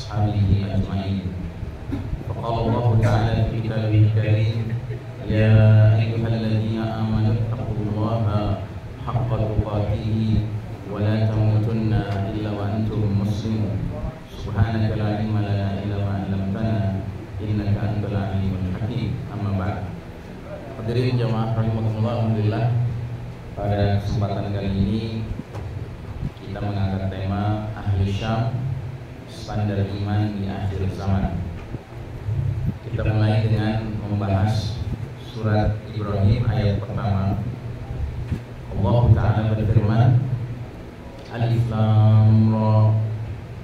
وأصحابه أجمعين. فقال الله تعالى في كتابه الكريم: يا أيها الذين آمنوا اتقوا الله حق تقاته ولا تموتن إلا وأنتم مسلمون. سبحانك لا علم لنا إلا ما علمتنا إنك أنت العليم الحكيم. أما بعد. Hadirin jamaah rahimakumullah, alhamdulillah pada kesempatan kali ini kita mengangkat tema Ahli Syam, standar iman di akhir zaman. Kita mulai dengan membahas surat Ibrahim ayat pertama. Allah Ta'ala berfirman: Alif Lam Ra,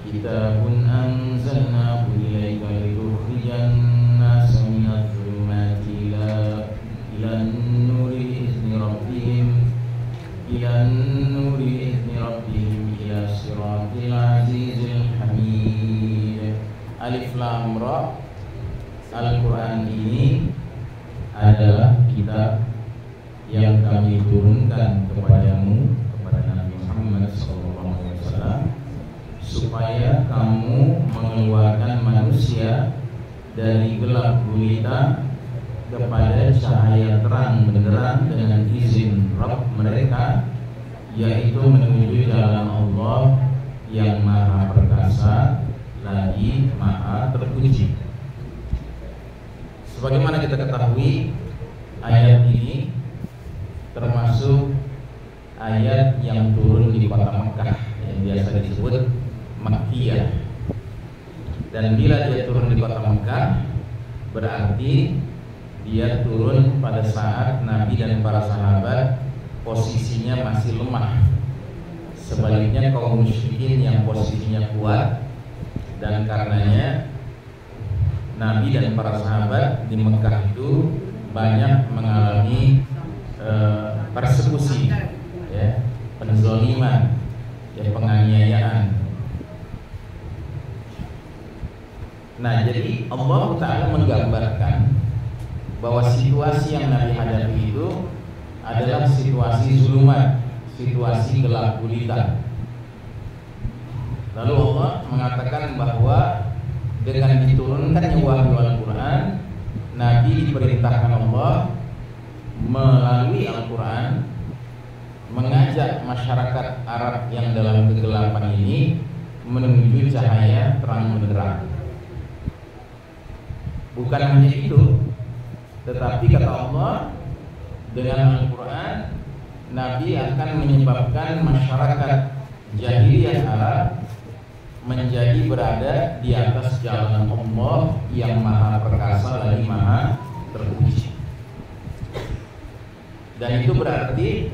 kitabun anzalnahu ilaika litukhrijan nasa minadh dhulumati ilan nuri izni rabbihim ila siratil azizil hamid. Alif Lam Ra, Al-Quran ini adalah kitab yang kami turunkan kepadamu, kepada Nabi Muhammad SAW, supaya kamu mengeluarkan manusia dari gelap gulita kepada cahaya terang benderang dengan izin Rabb mereka, yaitu menuju jalan Allah yang maha perkasa lagi maha terpuji. Sebagaimana kita ketahui, ayat ini termasuk ayat yang turun di kota Mekah yang biasa disebut Makkiyah. Dan bila dia turun di kota Mekah, berarti dia turun pada saat Nabi dan para sahabat posisinya masih lemah. Sebaliknya kaum musyrikin yang posisinya kuat, dan karenanya Nabi dan para sahabat di Mekah itu banyak mengalami persekusi, ya, penzaliman, ya, penganiayaan. Nah, jadi Allah Ta'ala menggambarkan bahwa situasi yang Nabi hadapi itu adalah situasi zulumat, situasi gelap gulita. Lalu Allah mengatakan bahwa dengan diturunkannya wahyu Al-Quran, Nabi diperintahkan Allah melalui Al-Quran mengajak masyarakat Arab yang dalam kegelapan ini menuju cahaya terang benderang. Bukan hanya itu, tetapi kata Allah, dengan Al-Quran Nabi akan menyebabkan masyarakat jahiliyah Arab menjadi berada di atas jalan Allah yang maha perkasa lagi maha terpuji. Dan itu berarti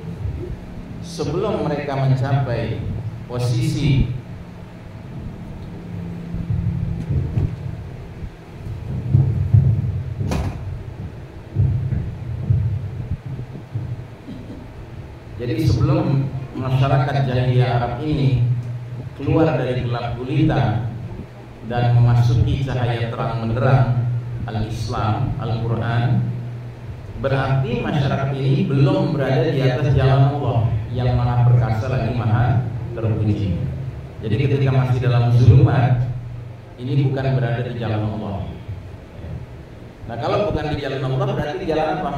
sebelum mereka mencapai posisi sebelum masyarakat jahiliyah Arab ini keluar dari gelap gulita dan memasuki cahaya terang benderang Al-Islam, Al-Quran, berarti masyarakat ini belum berada di atas jalan Allah yang maha perkasa lagi maha terpuji. Jadi ketika masih dalam zulumat, ini bukan berada di jalan Allah. Nah, kalau bukan di jalan Allah, berarti di jalan apa?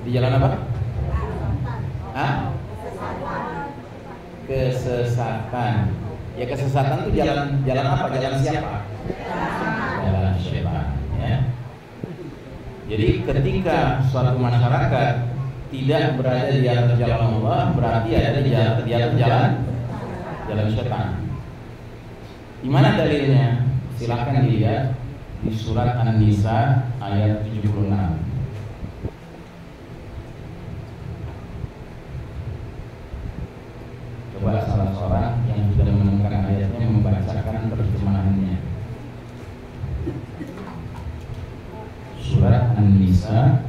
Di jalan apa? Kesesatan. Ya, kesesatan itu jalan apa? Jalan siapa? Jalan syaitan, ya. Jadi ketika suatu masyarakat tidak berada di atas jalan Allah, berarti ada di atas jalan syaitan. Di mana dalilnya? Silakan dilihat di surat An-Nisa ayat 76. Coba salah seorang yang sudah menemukan ayatnya membacakan terjemahannya. Surat An-Nisa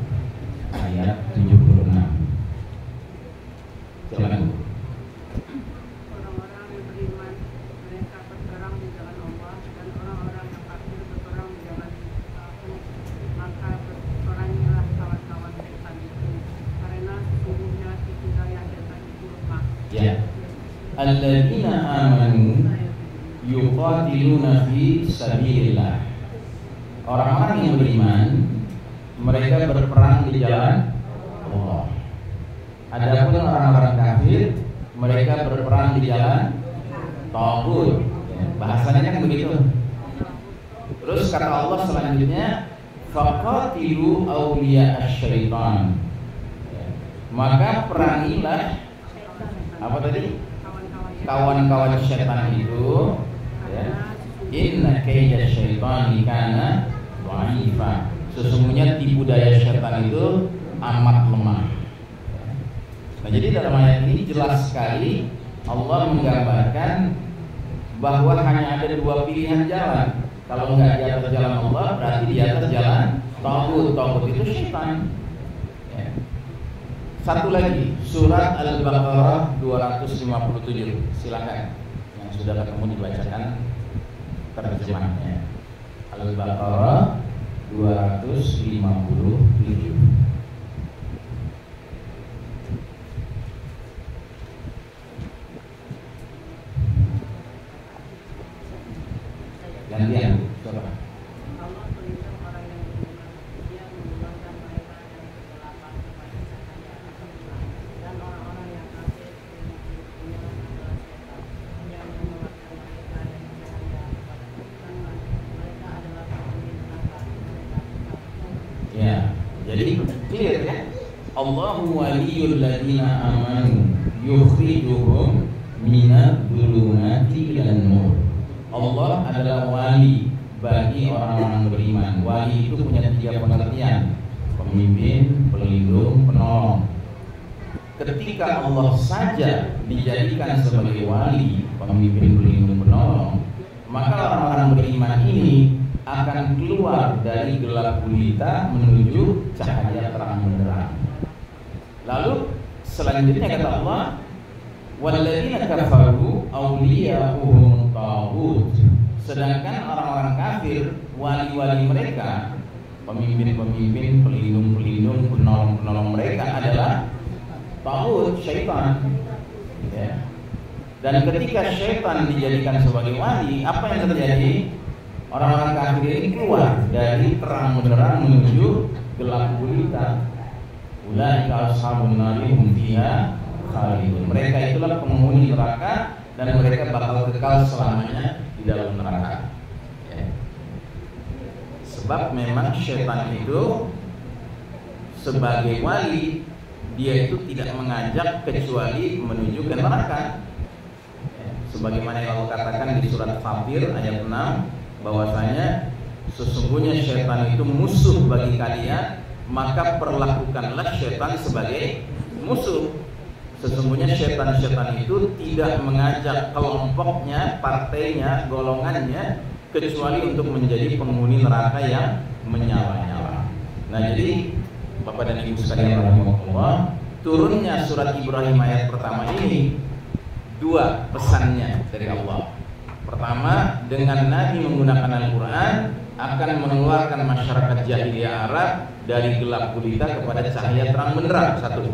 ayat 76. Silakan. Orang-orang yang beriman mereka berperang di jalan Allah, dan orang-orang yang kafir berperang di jalan aku, maka perangilah kawan-kawan setan itu, karena sesungguhnya hidayah setan itu lemah. Ya. Alladzina amanu yuqatiluna yuqatiluna fi sabilillah. Orang-orang yang beriman mereka berperang di jalan Allah. Adapun orang-orang kafir mereka berperang di jalan taghut. Bahasanya kan begitu. Terus kata Allah selanjutnya, faqatilu awliya asy-syaitan. Maka perangilah apa tadi? Kawan-kawan syaitan itu, ya. Inna kaida syaitani kana dha'ifa. Sesungguhnya tipu daya syaitan itu amat lemah. Nah, jadi dalam ayat ini jelas sekali Allah menggambarkan bahwa hanya ada dua pilihan jalan. Kalau enggak di atas jalan Allah, berarti di atas jalan taghut. Taghut itu syaitan. Ya. Satu lagi, surat Al-Baqarah 257. Silakan yang sudah ketemu dibacakan terjemahnya. Al-Baqarah 257. Gantian, coba. Allah pelindung orang yang beriman, Dia mengeluarkan mereka dari kegelapan kepada cahaya Al-Quran. Dan orang-orang yang kafir inilah adalah setan yang mengeluarkan mereka dari cahaya kepada kegelapan. Mereka adalah penghuni neraka. Ya, jadi clear ya. Allahu waliyul ladzina amanu yukhrijuhum minadh dhulumati ilan nur. Allah adalah wali bagi orang-orang beriman. Wali itu punya tiga pengertian: pemimpin, pelindung, penolong. Ketika Allah saja dijadikan sebagai wali, pemimpin, pelindung, penolong, maka orang-orang beriman ini akan keluar dari gelap gulita menuju cahaya terang benderang. Lalu selanjutnya kata Allah, walladzina kafaru awliya'uhum taghut. Sedangkan orang-orang kafir, wali-wali mereka, pemimpin-pemimpin, pelindung-pelindung, penolong-penolong mereka adalah taghut, syaitan. Ya. Dan ketika syaitan dijadikan sebagai wali, apa yang terjadi? Orang-orang kafir ini keluar dari terang benderang menuju gelap gulita. Ulaika ashabun nari hum fiha khalidun. Mereka itulah penghuni neraka dan mereka bakal kekal selamanya di dalam neraka. Ya. Sebab memang syaitan itu sebagai wali, dia itu tidak mengajak kecuali menuju ke neraka. Ya. Sebagaimana yang Allah katakan di surat Fatir ayat 6, bahwasanya sesungguhnya syaitan itu musuh bagi kalian, maka perlakukanlah syaitan sebagai musuh. Sesungguhnya syaitan-syaitan itu tidak mengajak kelompoknya, partainya, golongannya kecuali untuk menjadi penghuni neraka yang menyala-nyala. Nah, jadi Bapak dan Ibu sekalian rahimakumullah, turunnya surat Ibrahim ayat pertama ini dua pesannya dari Allah. Pertama, dengan Nabi menggunakan Al-Quran akan mengeluarkan masyarakat jahiliyah Arab dari gelap gulita kepada cahaya terang benderang. Satu.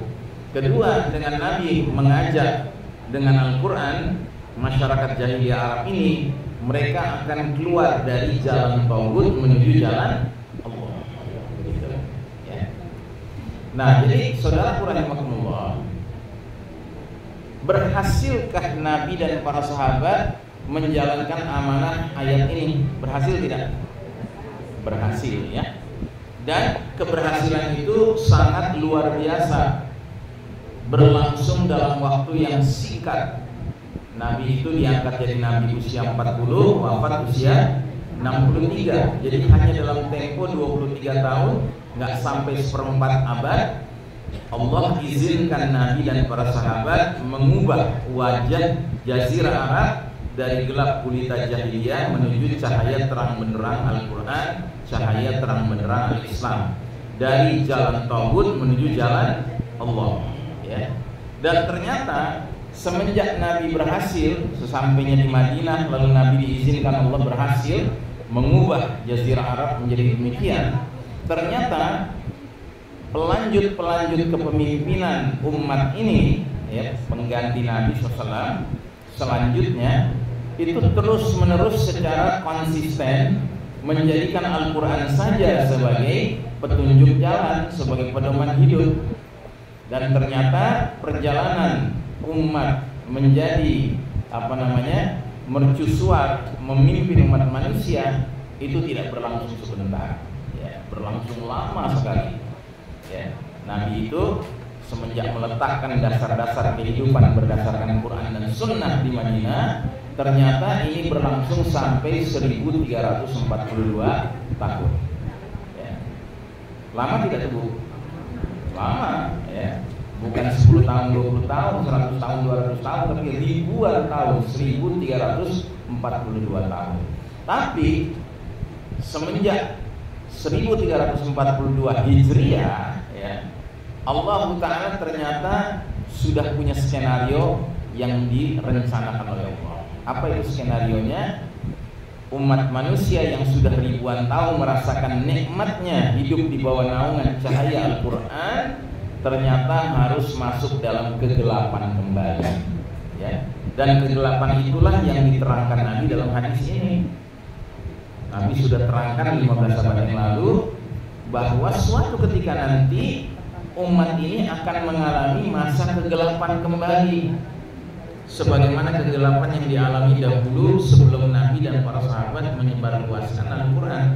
Kedua, dengan Nabi mengajak dengan Al-Quran, masyarakat jahiliyah Arab ini mereka akan keluar dari jalan taghut menuju jalan Allah. Ya. Nah, jadi saudara rahimakumullah, berhasilkah Nabi dan para sahabat menjalankan amanah ayat ini? Berhasil tidak? Berhasil, ya. Dan keberhasilan itu sangat luar biasa, berlangsung dalam waktu yang singkat. Nabi itu diangkat jadi nabi usia 40, wafat usia 63. Jadi hanya dalam tempo 23 tahun, nggak sampai seperempat abad, Allah izinkan Nabi dan para sahabat mengubah wajah Jazirah Arab dari gelap gulita jahiliyah menuju cahaya terang benderang Al-Quran, cahaya terang benderang Al-Islam, dari jalan taghut menuju jalan Allah. Ya. Dan ternyata semenjak Nabi berhasil, sesampainya di Madinah, lalu Nabi diizinkan Allah berhasil mengubah Jazirah Arab menjadi demikian. Ternyata pelanjut kepemimpinan umat ini, ya, pengganti Nabi SAW selanjutnya itu terus-menerus secara konsisten menjadikan Al-Quran saja sebagai petunjuk jalan, sebagai pedoman hidup. Dan ternyata perjalanan umat menjadi mercusuar memimpin umat manusia itu tidak berlangsung sebentar, ya, berlangsung lama sekali. Ya, Nabi itu semenjak meletakkan dasar-dasar kehidupan berdasarkan Quran dan Sunnah di Madinah, ternyata ini berlangsung sampai 1342 tahun. Ya. Lama tidak tuh? Lama, ya. Bukan 10 tahun, 20 tahun, 100 tahun, 200 tahun, tapi ribuan tahun, 1342 tahun. Tapi semenjak 1342 Hijriah, ya, Allah Ta'ala ternyata sudah punya skenario yang direncanakan oleh Allah. Apa itu skenarionya? Umat manusia yang sudah ribuan tahun merasakan nikmatnya hidup di bawah naungan cahaya Al-Quran, ternyata harus masuk dalam kegelapan kembali, ya. Dan kegelapan itulah yang diterangkan Nabi dalam hadis ini. Nabi sudah terangkan 15 abad yang lalu bahwa suatu ketika nanti umat ini akan mengalami masa kegelapan kembali, sebagaimana kegelapan yang dialami dahulu sebelum Nabi dan para sahabat menyebarluaskan Al-Quran.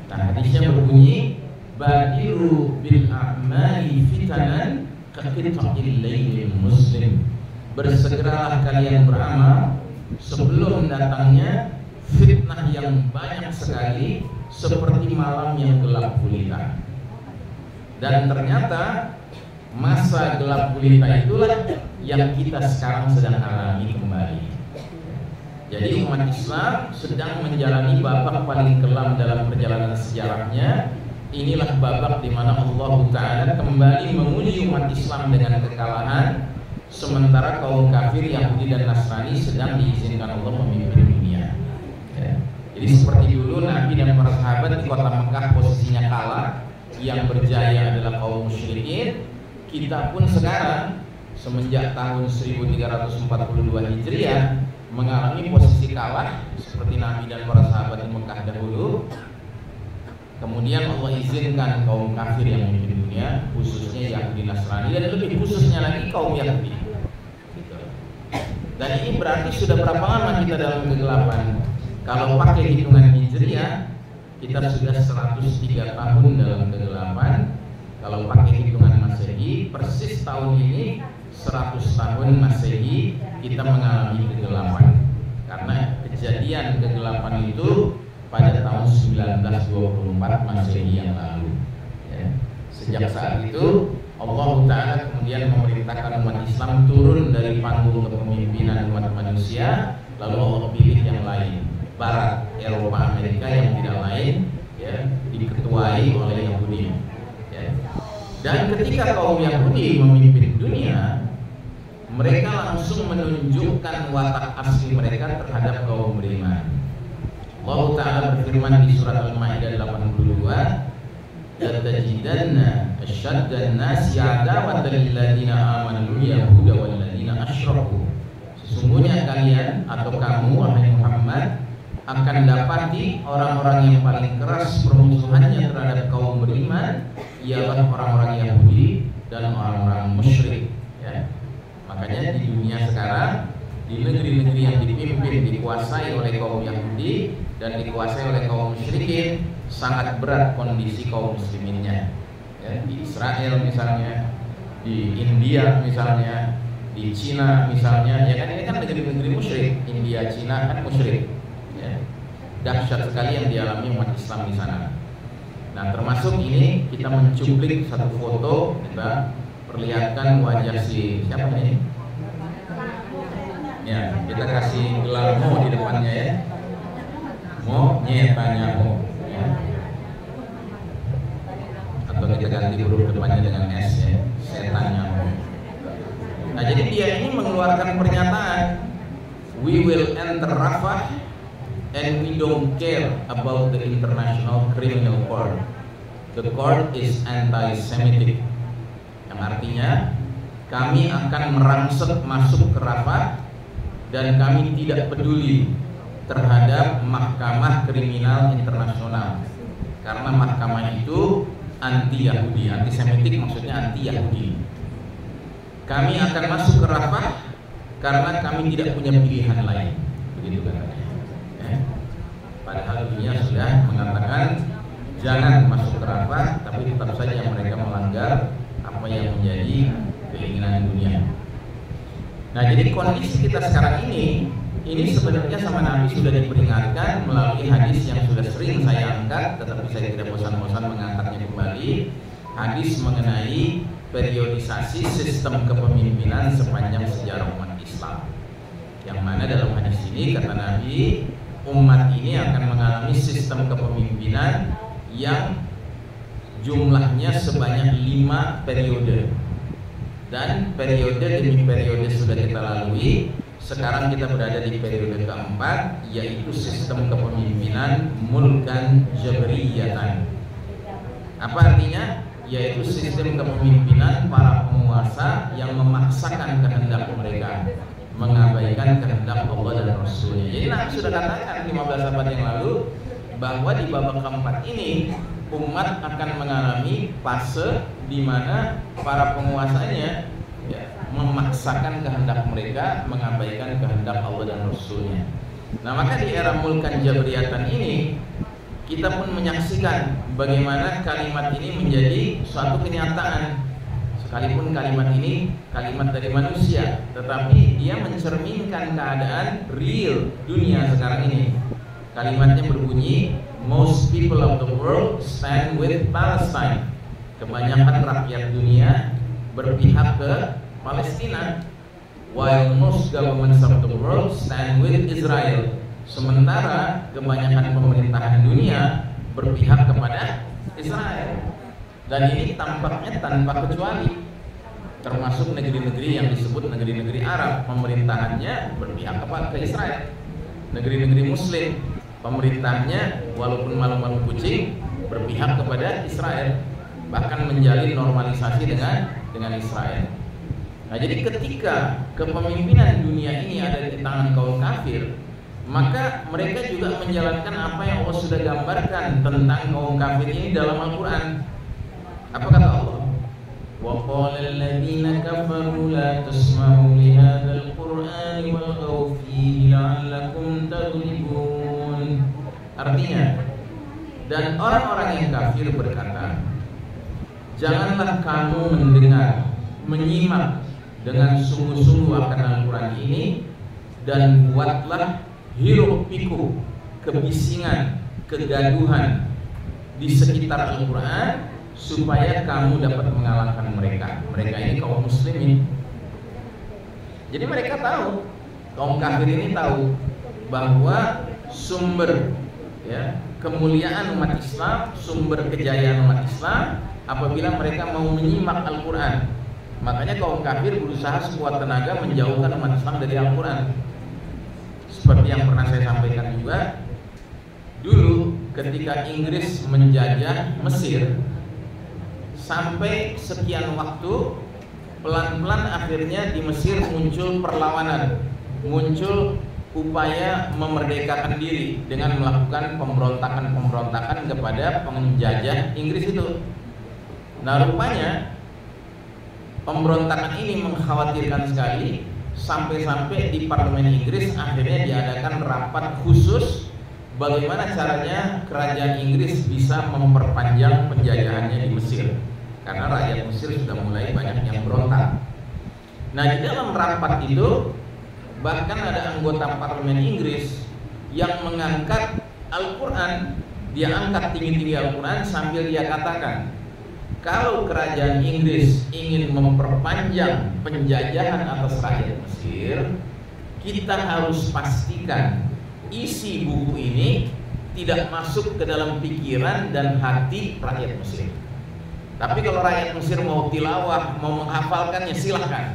Nah, hadisnya berbunyi, badiru bil a'mali fitanan kaqita'il lailil muslim. Bersegeralah kalian beramal sebelum datangnya fitnah yang banyak sekali seperti malam yang gelap gulita. Dan ternyata masa gelap gulita itulah yang kita sekarang sedang alami kembali. Jadi umat Islam sedang menjalani babak paling kelam dalam perjalanan sejarahnya. Inilah babak di mana Allah Ta'ala kembali menguji umat Islam dengan kekalahan, sementara kaum kafir Yahudi dan Nasrani sedang diizinkan Allah memimpin dunia. Ya. Jadi seperti dulu Nabi dan para sahabat di kota Mekah posisinya kalah, yang berjaya adalah kaum musyrikin. Kita pun sekarang semenjak tahun 1342 Hijriah mengalami posisi kalah seperti Nabi dan para sahabat di Mekah dahulu. Kemudian Allah izinkan kaum kafir yang memimpin dunia, khususnya Yahudi Nasrani, dan lebih khususnya lagi kaum Yahudi. Dan ini berarti sudah berapa lama kita dalam kegelapan? Kalau pakai hitungan Hijriah, kita sudah 103 tahun dalam kegelapan. Kalau pakai hitungan Masehi, persis tahun ini 100 tahun Masehi kita mengalami kegelapan. Karena kejadian kegelapan itu pada tahun 1924 Masehi yang lalu, ya. Sejak saat itu Allah Ta'ala kemudian memerintahkan umat Islam turun dari panggung kepemimpinan umat manusia, lalu Allah pilih yang lain, Barat, Eropa, Amerika yang tidak lain, ya, diketuai oleh Yahudi, ya. Dan ketika kaum Yahudi memimpin dunia, mereka langsung menunjukkan watak asli mereka terhadap kaum beriman. Allah Ta'ala berfirman di surat Al-Ma'idah 82, "Latajidanna asyaddan nasi 'adawatan lil ladzina amanu yahuda wal ladzina asyraku." Sesungguhnya kalian atau kamu wahai Muhammad akan dapati orang-orang yang paling keras permusuhannya terhadap kaum beriman ialah orang-orang Yahudi dan orang-orang musyrik, ya. Makanya di dunia sekarang, di negeri-negeri yang dipimpin dikuasai oleh kaum Yahudi dan dikuasai oleh kaum musyrikin, sangat berat kondisi kaum musliminnya, ya. Di Israel misalnya, di India misalnya, di Cina misalnya, ya kan, ini kan negeri-negeri musyrik. India, Cina kan musyrik, ya. Dahsyat sekali yang dialami umat Islam di sana. Nah, termasuk ini kita mencuplik satu foto, kita perlihatkan wajah siapa ini? Ya, kita kasih gelar Mo di depannya, ya. Mo, nyetanya Mo, ya. Atau kita ganti huruf depannya dengan S, ya, setannya Mo. Nah, jadi dia ini mengeluarkan pernyataan, "We will enter Rafah and we don't care about the International Criminal Court. The court is anti-Semitic." Yang artinya kami akan merangsek masuk ke Rafah dan kami tidak peduli terhadap Mahkamah Kriminal Internasional, karena mahkamah itu anti Yahudi, antisemitik, maksudnya anti Yahudi. Kami akan masuk ke Rafah karena kami tidak punya pilihan lain, begitu kan? Padahal dunia sudah mengatakan jangan masuk ke Rafah, tapi tetap saja mereka melanggar apa yang menjadi keinginan dunia. Nah, jadi kondisi kita sekarang ini sebenarnya sama Nabi sudah diperingatkan melalui hadis yang sudah sering saya angkat, tetapi saya tidak bosan-bosan mengangkatnya kembali. Hadis mengenai periodisasi sistem kepemimpinan sepanjang sejarah umat Islam. Yang mana dalam hadis ini kata Nabi, umat ini akan mengalami sistem kepemimpinan yang jumlahnya sebanyak 5 periode. Dan periode demi periode sudah kita lalui. Sekarang kita berada di periode keempat, yaitu sistem kepemimpinan mulkan jabriyatan. Apa artinya? Yaitu sistem kepemimpinan para penguasa yang memaksakan kehendak mereka, mengabaikan kehendak Allah dan Rasulnya. Jadi Nabi sudah katakan 15 abad yang lalu bahwa di babak keempat ini umat akan mengalami fase di mana para penguasanya memaksakan kehendak mereka, mengabaikan kehendak Allah dan Rasulnya. Nah, maka di era mulkan jabriyatan ini kita pun menyaksikan bagaimana kalimat ini menjadi suatu kenyataan. Sekalipun kalimat ini kalimat dari manusia, tetapi dia mencerminkan keadaan real dunia sekarang ini. Kalimatnya berbunyi, most people of the world stand with Palestine. Kebanyakan rakyat dunia berpihak ke Palestina, while most governments of the world stand with Israel. Sementara kebanyakan pemerintahan dunia berpihak kepada Israel. Dan ini tampaknya tanpa kecuali, termasuk negeri-negeri yang disebut negeri-negeri Arab, pemerintahannya berpihak kepada Israel. Negeri-negeri Muslim, pemerintahnya walaupun malu-malu kucing berpihak kepada Israel, bahkan menjalin normalisasi dengan Israel. Nah, jadi ketika kepemimpinan dunia ini ada di tangan kaum kafir, maka mereka juga menjalankan apa yang Allah sudah gambarkan tentang kaum kafir ini dalam Al-Quran. Apa kata Allah? Wa qala alladziina kafaru la tasma'u li hadzal qur'ani walghaw fihi la'allakum taghlibun. Artinya, dan orang-orang yang kafir berkata, janganlah kamu mendengar, menyimak dengan sungguh-sungguh akan Al-Quran ini, dan buatlah hiruk pikuk, kebisingan, kegaduhan di sekitar Al-Quran supaya kamu dapat mengalahkan mereka. Mereka ini kaum muslimin. Jadi mereka tahu, kaum kafir ini tahu bahwa sumber kemuliaan umat Islam, sumber kejayaan umat Islam apabila mereka mau menyimak Al-Quran. Makanya kaum kafir berusaha sekuat tenaga menjauhkan umat Islam dari Al-Quran. Seperti yang pernah saya sampaikan juga, dulu ketika Inggris menjajah Mesir, sampai sekian waktu pelan-pelan akhirnya di Mesir muncul perlawanan, muncul upaya memerdekakan diri dengan melakukan pemberontakan kepada penjajah Inggris itu. Nah, rupanya pemberontakan ini mengkhawatirkan sekali, sampai-sampai di parlemen Inggris akhirnya diadakan rapat khusus bagaimana caranya kerajaan Inggris bisa memperpanjang penjajahannya di Mesir, karena rakyat Mesir sudah mulai banyak yang berontak. Nah, di dalam rapat itu bahkan ada anggota parlemen Inggris yang mengangkat Al-Quran. Dia angkat tinggi-tinggi Al-Quran sambil dia katakan, kalau kerajaan Inggris ingin memperpanjang penjajahan atas rakyat Mesir, kita harus pastikan isi buku ini tidak masuk ke dalam pikiran dan hati rakyat Mesir. Tapi kalau rakyat Mesir mau tilawah, mau menghafalkannya, silahkan.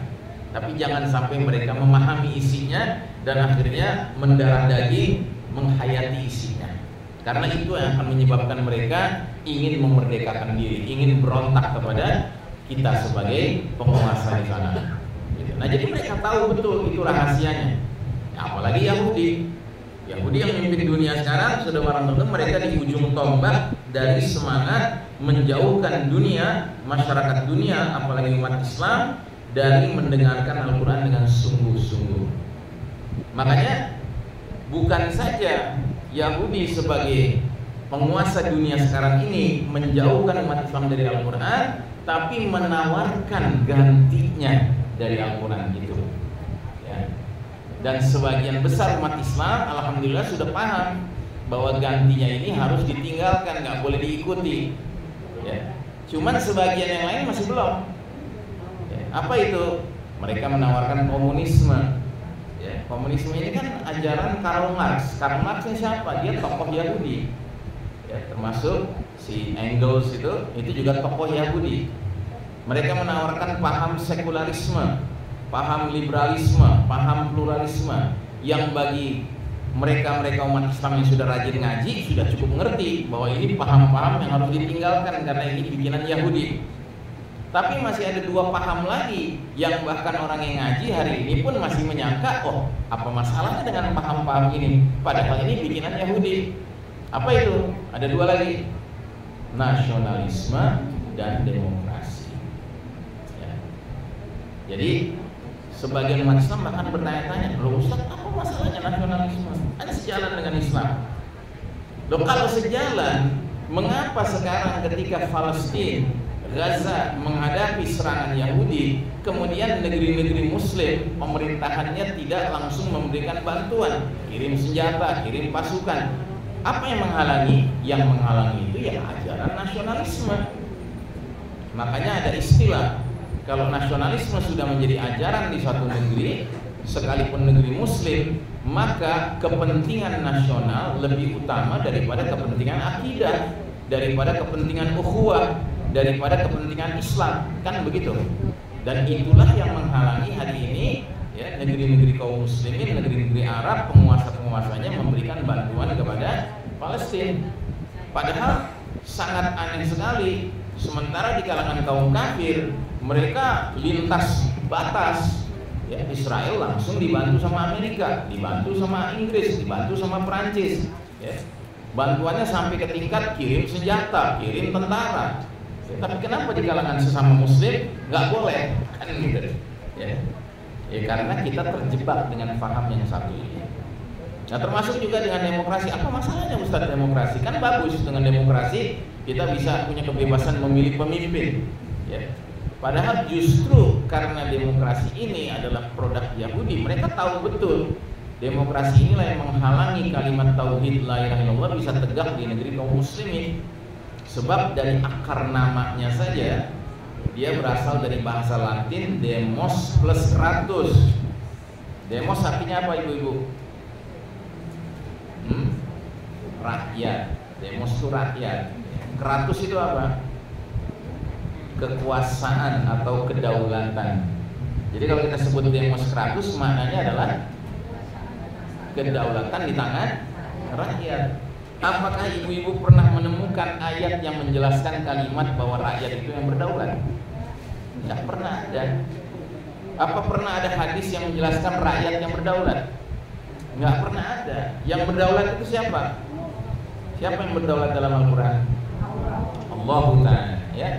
Tapi jangan sampai mereka memahami isinya dan akhirnya mendarah daging menghayati isinya. Karena itu yang akan menyebabkan mereka ingin memerdekakan diri, ingin berontak kepada kita sebagai penguasa di sana. Nah, jadi mereka tahu betul itu rahasianya. Apalagi Yahudi yang memimpin dunia sekarang, sudah barang-barang mereka di ujung tombak dari semangat menjauhkan dunia, masyarakat dunia, apalagi umat Islam, dari mendengarkan Al-Quran dengan sungguh-sungguh. Makanya bukan saja Yahudi sebagai penguasa dunia sekarang ini menjauhkan umat Islam dari Al-Quran, tapi menawarkan gantinya dari Al-Quran itu. Dan sebagian besar umat Islam alhamdulillah sudah paham bahwa gantinya ini harus ditinggalkan, nggak boleh diikuti. Cuman sebagian yang lain masih belum. Apa itu? Mereka menawarkan komunisme. Komunisme ini kan ajaran Karl Marx. Karl Marx ini siapa? Dia tokoh Yahudi. Termasuk si Engels itu juga tokoh Yahudi. Mereka menawarkan paham sekularisme, paham liberalisme, paham pluralisme, yang bagi mereka umat Islam yang sudah rajin ngaji sudah cukup mengerti bahwa ini paham-paham yang harus ditinggalkan karena ini bikinan Yahudi. Tapi masih ada dua paham lagi yang bahkan orang yang ngaji hari ini pun masih menyangka, oh apa masalahnya dengan paham-paham ini, padahal ini bikinan Yahudi. Apa itu? Ada dua lagi, nasionalisme dan demokrasi. Jadi sebagian umat Islam bahkan bertanya-tanya, loh Ustaz, apa masalahnya nasionalisme? Ada sejalan dengan Islam. Loh kalau sejalan, mengapa sekarang ketika Palestina, Gaza menghadapi serangan Yahudi, kemudian negeri-negeri Muslim pemerintahannya tidak langsung memberikan bantuan, kirim senjata, kirim pasukan? Apa yang menghalangi? Yang menghalangi itu ya ajaran nasionalisme. Makanya ada istilah, kalau nasionalisme sudah menjadi ajaran di suatu negeri, sekalipun negeri Muslim, maka kepentingan nasional lebih utama daripada kepentingan akidah, daripada kepentingan ukhuwah, daripada kepentingan Islam, kan begitu. Dan itulah yang menghalangi hari ini negeri-negeri kaum muslimin, negeri-negeri Arab, penguasa-penguasanya memberikan bantuan kepada Palestina. Padahal sangat aneh sekali, sementara di kalangan kaum kafir mereka lintas batas, Israel langsung dibantu sama Amerika, dibantu sama Inggris, dibantu sama Perancis, bantuannya sampai ke tingkat kirim senjata, kirim tentara. Tapi kenapa di kalangan sesama Muslim nggak boleh? Kan gitu. Karena kita terjebak dengan paham yang satu ini. Nah, termasuk juga dengan demokrasi. Apa masalahnya Ustaz demokrasi? Kan bagus, dengan demokrasi kita bisa punya kebebasan memilih pemimpin. Padahal justru karena demokrasi ini adalah produk Yahudi, mereka tahu betul demokrasi inilah yang menghalangi kalimat tauhid la ilaha illallah bisa tegak di negeri kaum muslimin. Sebab dari akar namanya saja dia berasal dari bahasa Latin demos plus kratos. Demos artinya apa ibu-ibu? Rakyat. Demos itu rakyat. Kratos itu apa? Kekuasaan atau kedaulatan. Jadi kalau kita sebut demos kratos, maknanya adalah kedaulatan di tangan rakyat. Apakah ibu-ibu pernah menemukan ayat yang menjelaskan kalimat bahwa rakyat itu yang berdaulat? Tidak pernah ada. Apa pernah ada hadis yang menjelaskan rakyat yang berdaulat? Nggak pernah ada. Yang berdaulat itu siapa? Siapa yang berdaulat dalam Al-Quran? Allah Ta'ala.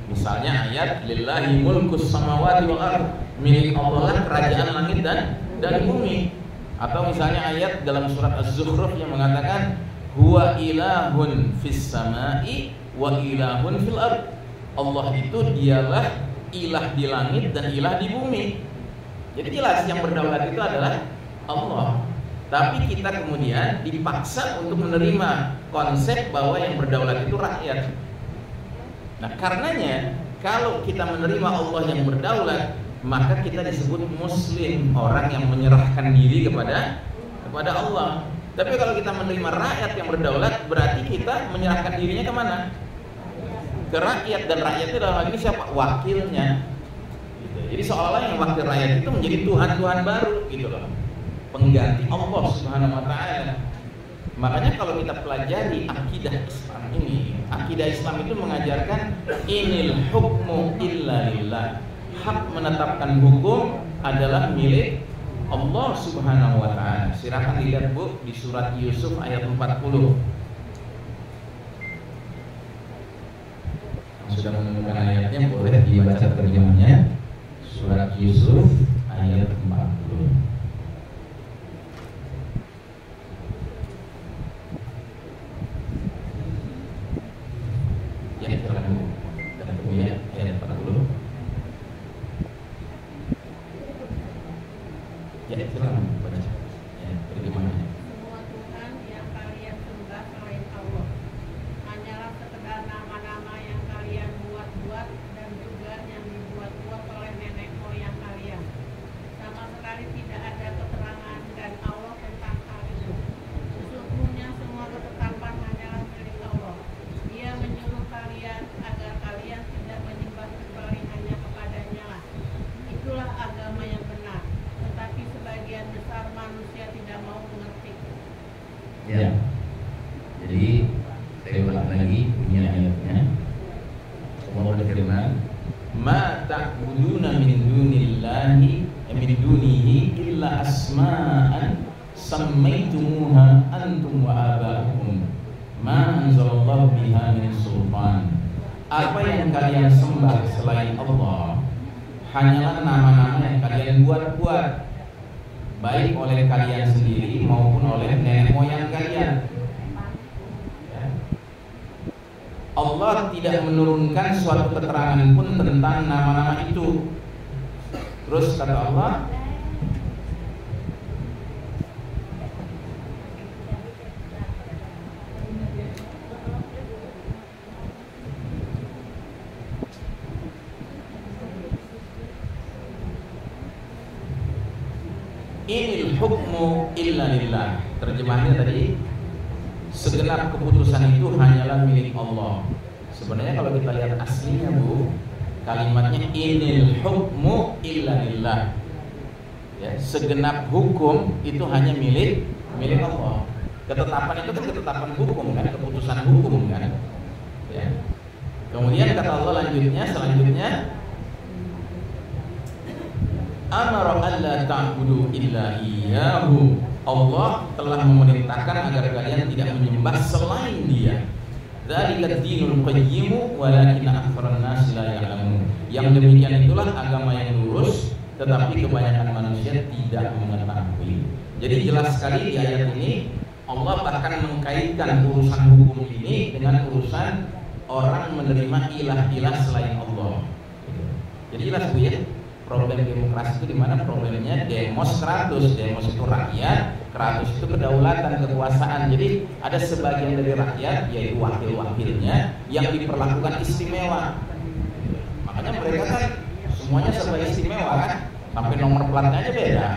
Misalnya ayat lillahi mulkus samawati wal ardh, milik Allah kerajaan langit dan bumi. Atau misalnya ayat dalam surat Az-Zukhruf yang mengatakan huwa ilahun fis samai wa ilahun fil ard. Allah itu dialah ilah di langit dan ilah di bumi. Jadi jelas yang berdaulat itu adalah Allah. Tapi kita kemudian dipaksa untuk menerima konsep bahwa yang berdaulat itu rakyat. Nah, karenanya kalau kita menerima Allah yang berdaulat, maka kita disebut muslim, orang yang menyerahkan diri kepada Allah. Tapi kalau kita menerima rakyat yang berdaulat, berarti kita menyerahkan dirinya kemana? Ke rakyat, dan rakyat itu dalam hal ini siapa? Wakilnya. Gitu. Jadi seolah-olah yang wakil rakyat itu menjadi Tuhan baru, gitu loh, pengganti Allah Subhanahu Wa Taala. Makanya kalau kita pelajari akidah Islam ini, akidah Islam itu mengajarkan inil hukmu illa lillah. Hak menetapkan hukum adalah milik Allah Subhanahu wa ta'ala. Silakan dilihat Bu di surat Yusuf ayat 40. Yang sudah menemukan ayatnya boleh dibaca terjemahnya. Surat Yusuf ayat 40. Ya, silakan Bu. Ketemu ya ayat 40. Ya, silakan baca. Ya, terjemahnya. Semua Tuhan yang kalian sembah selain Allah hanyalah sekedar nama-nama yang kalian buat-buat dan juga yang dibuat-buat oleh nenek moyang kalian. Sama sekali tidak ada keterangan dan Allah tentang hal itu. Sesungguhnya semua ketetapan hanyalah milik Allah. Dia menyuruh kalian agar kalian tidak menyembah kecuali hanya kepadanya lah. Itulah agama yang benar. Tetapi sebagian besar manusia tidak mau mengerti. Ya. Jadi saya ulang lagi bunyi ayatnya. Allah berfirman, "Ma ta'buduna min dunihi illa asma'an sammaitumuha antum wa aba'ukum ma anzalallahu biha min sultan." Apa yang kalian sembah selain Allah hanyalah nama-nama yang kalian buat-buat, baik oleh kalian sendiri maupun oleh nenek moyang kalian. Ya. Allah tidak menurunkan suatu keterangan pun tentang nama-nama itu. Terus kata Allah, inil hukmu illa lillah. Terjemahannya tadi, segenap keputusan itu hanyalah milik Allah. Sebenarnya kalau kita lihat aslinya Bu, kalimatnya inil hukmu illa lillah. Ya, segenap hukum itu hanya milik Allah. Ketetapan itu kan ketetapan hukum kan, keputusan hukum kan. Ya. Kemudian kata Allah selanjutnya amara alla ta'budu illa iyyahu. Allah telah memerintahkan agar kalian tidak menyembah selain Dia. Dzalika dinul qayyim walakinna aktsaran nasi la ya'lamun. Yang demikian itulah agama yang lurus, tetapi kebanyakan manusia tidak mengetahui. Jadi jelas sekali di ayat ini Allah bahkan mengkaitkan urusan hukum ini dengan urusan orang menerima ilah-ilah selain Allah. Jadi jelas Bu ya. Problem demokrasi itu di mana problemnya demos kratos itu rakyat, kratos itu kedaulatan, kekuasaan. Jadi ada sebagian dari rakyat yaitu wakil-wakilnya yang diperlakukan istimewa. Makanya mereka kan semuanya serba istimewa kan, sampai nomor platnya aja beda.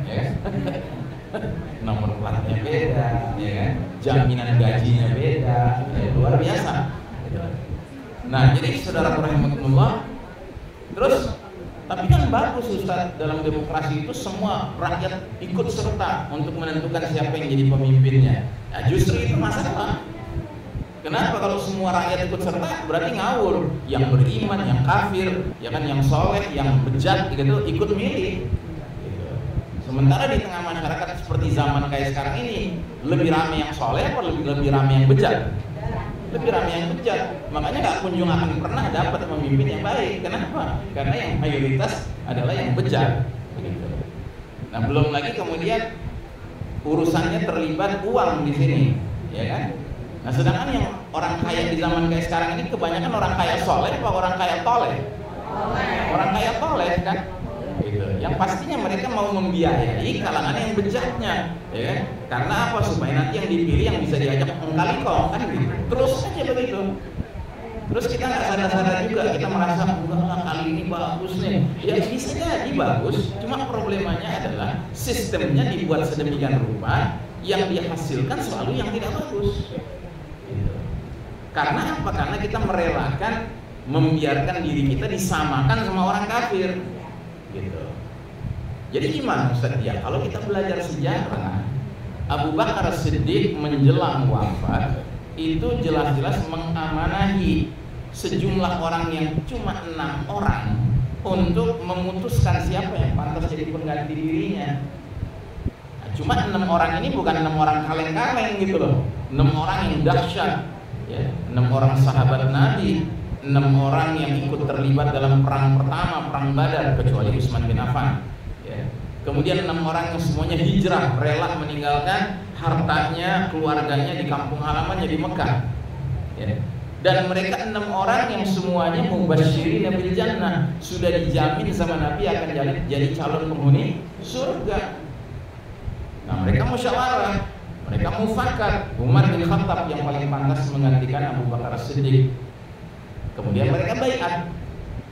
Ya. Nomor platnya beda, ya kan? Jaminan gajinya beda, ya, luar biasa. Nah, jadi saudara rahimakumullah, terus tapi kan bagus Ustaz, dalam demokrasi itu semua rakyat ikut serta untuk menentukan siapa yang jadi pemimpinnya. Nah, justru itu masalah. Kenapa kalau semua rakyat ikut serta berarti ngawur? Yang beriman, yang kafir, ya kan, yang soleh, yang bejat gitu ikut milih. Gitu. Sementara di tengah masyarakat seperti zaman kayak sekarang ini, lebih ramai yang soleh atau lebih ramai yang bejat? Lebih ramai yang bejat. Makanya nggak kunjung akan pernah dapat pemimpin yang baik. Kenapa? Karena yang mayoritas adalah yang bejat. Begitu. Nah, belum lagi kemudian urusannya terlibat uang di sini, ya kan? Nah, sedangkan yang orang kaya di zaman kayak sekarang ini kebanyakan orang kaya soleh apa orang kaya toleh? Orang kaya toleh kan? Gitu. Yang pastinya mereka mau membiayai kalangan yang bejatnya, ya kan? Karena apa? Supaya nanti yang dipilih yang bisa diajak engkali-kong kan gitu. Terus aja begitu. Terus kita nggak sadar-sadar juga, kita merasa enggak kali ini bagus nih. Ya bisa jadi bagus, cuma problemanya adalah sistemnya dibuat sedemikian rupa yang dihasilkan selalu yang tidak bagus. Gitu. Karena apa? Karena kita merelakan, membiarkan diri kita disamakan sama orang kafir. Gitu. Jadi gimana Ustaz? Ya kalau kita belajar sejarah, Abu Bakar Siddiq menjelang wafat itu jelas-jelas mengamanahi sejumlah orang yang cuma 6 orang untuk memutuskan siapa yang pantas jadi pengganti dirinya. Nah, cuma 6 orang ini bukan 6 orang kaleng-kaleng gitu loh. 6 orang yang dahsyat, ya. 6 orang sahabat Nabi, 6 orang yang ikut terlibat dalam perang pertama, perang Badar, kecuali Utsman bin Affan, ya. Kemudian 6 orang yang semuanya hijrah, rela meninggalkan hartanya, keluarganya di kampung halamannya di Mekah, ya. Dan mereka 6 orang yang semuanya mubasyirin bil jannah, sudah dijamin sama Nabi akan jadi calon penghuni surga. Nah, mereka musyawarah, mereka mufakat. Umar bin Khattab yang paling pantas menggantikan Abu Bakar As-Siddiq. Kemudian mereka baiat.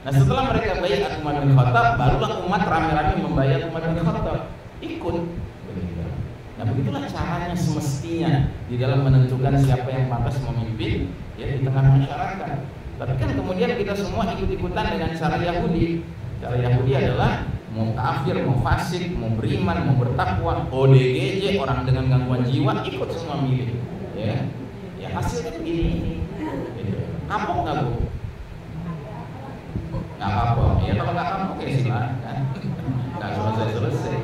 Nah, setelah mereka baiat Umar bin Khattab, barulah umat rame-rame membayar Umar bin Khattab ikut. Nah, begitulah caranya semestinya di dalam menentukan siapa yang pantas memimpin, ya, di tengah masyarakat. Tapi kan kemudian kita semua ikut-ikutan dengan cara Yahudi. Cara Yahudi adalah mau kafir, mau fasik, mau beriman, mau bertakwa, ODGJ, orang dengan gangguan jiwa ikut semua milih, ya. Ya hasilnya begini. Kapok nggak, Bu? Nggak kapok. Ya kalau nggak kapok ya silakan. Nggak selesai.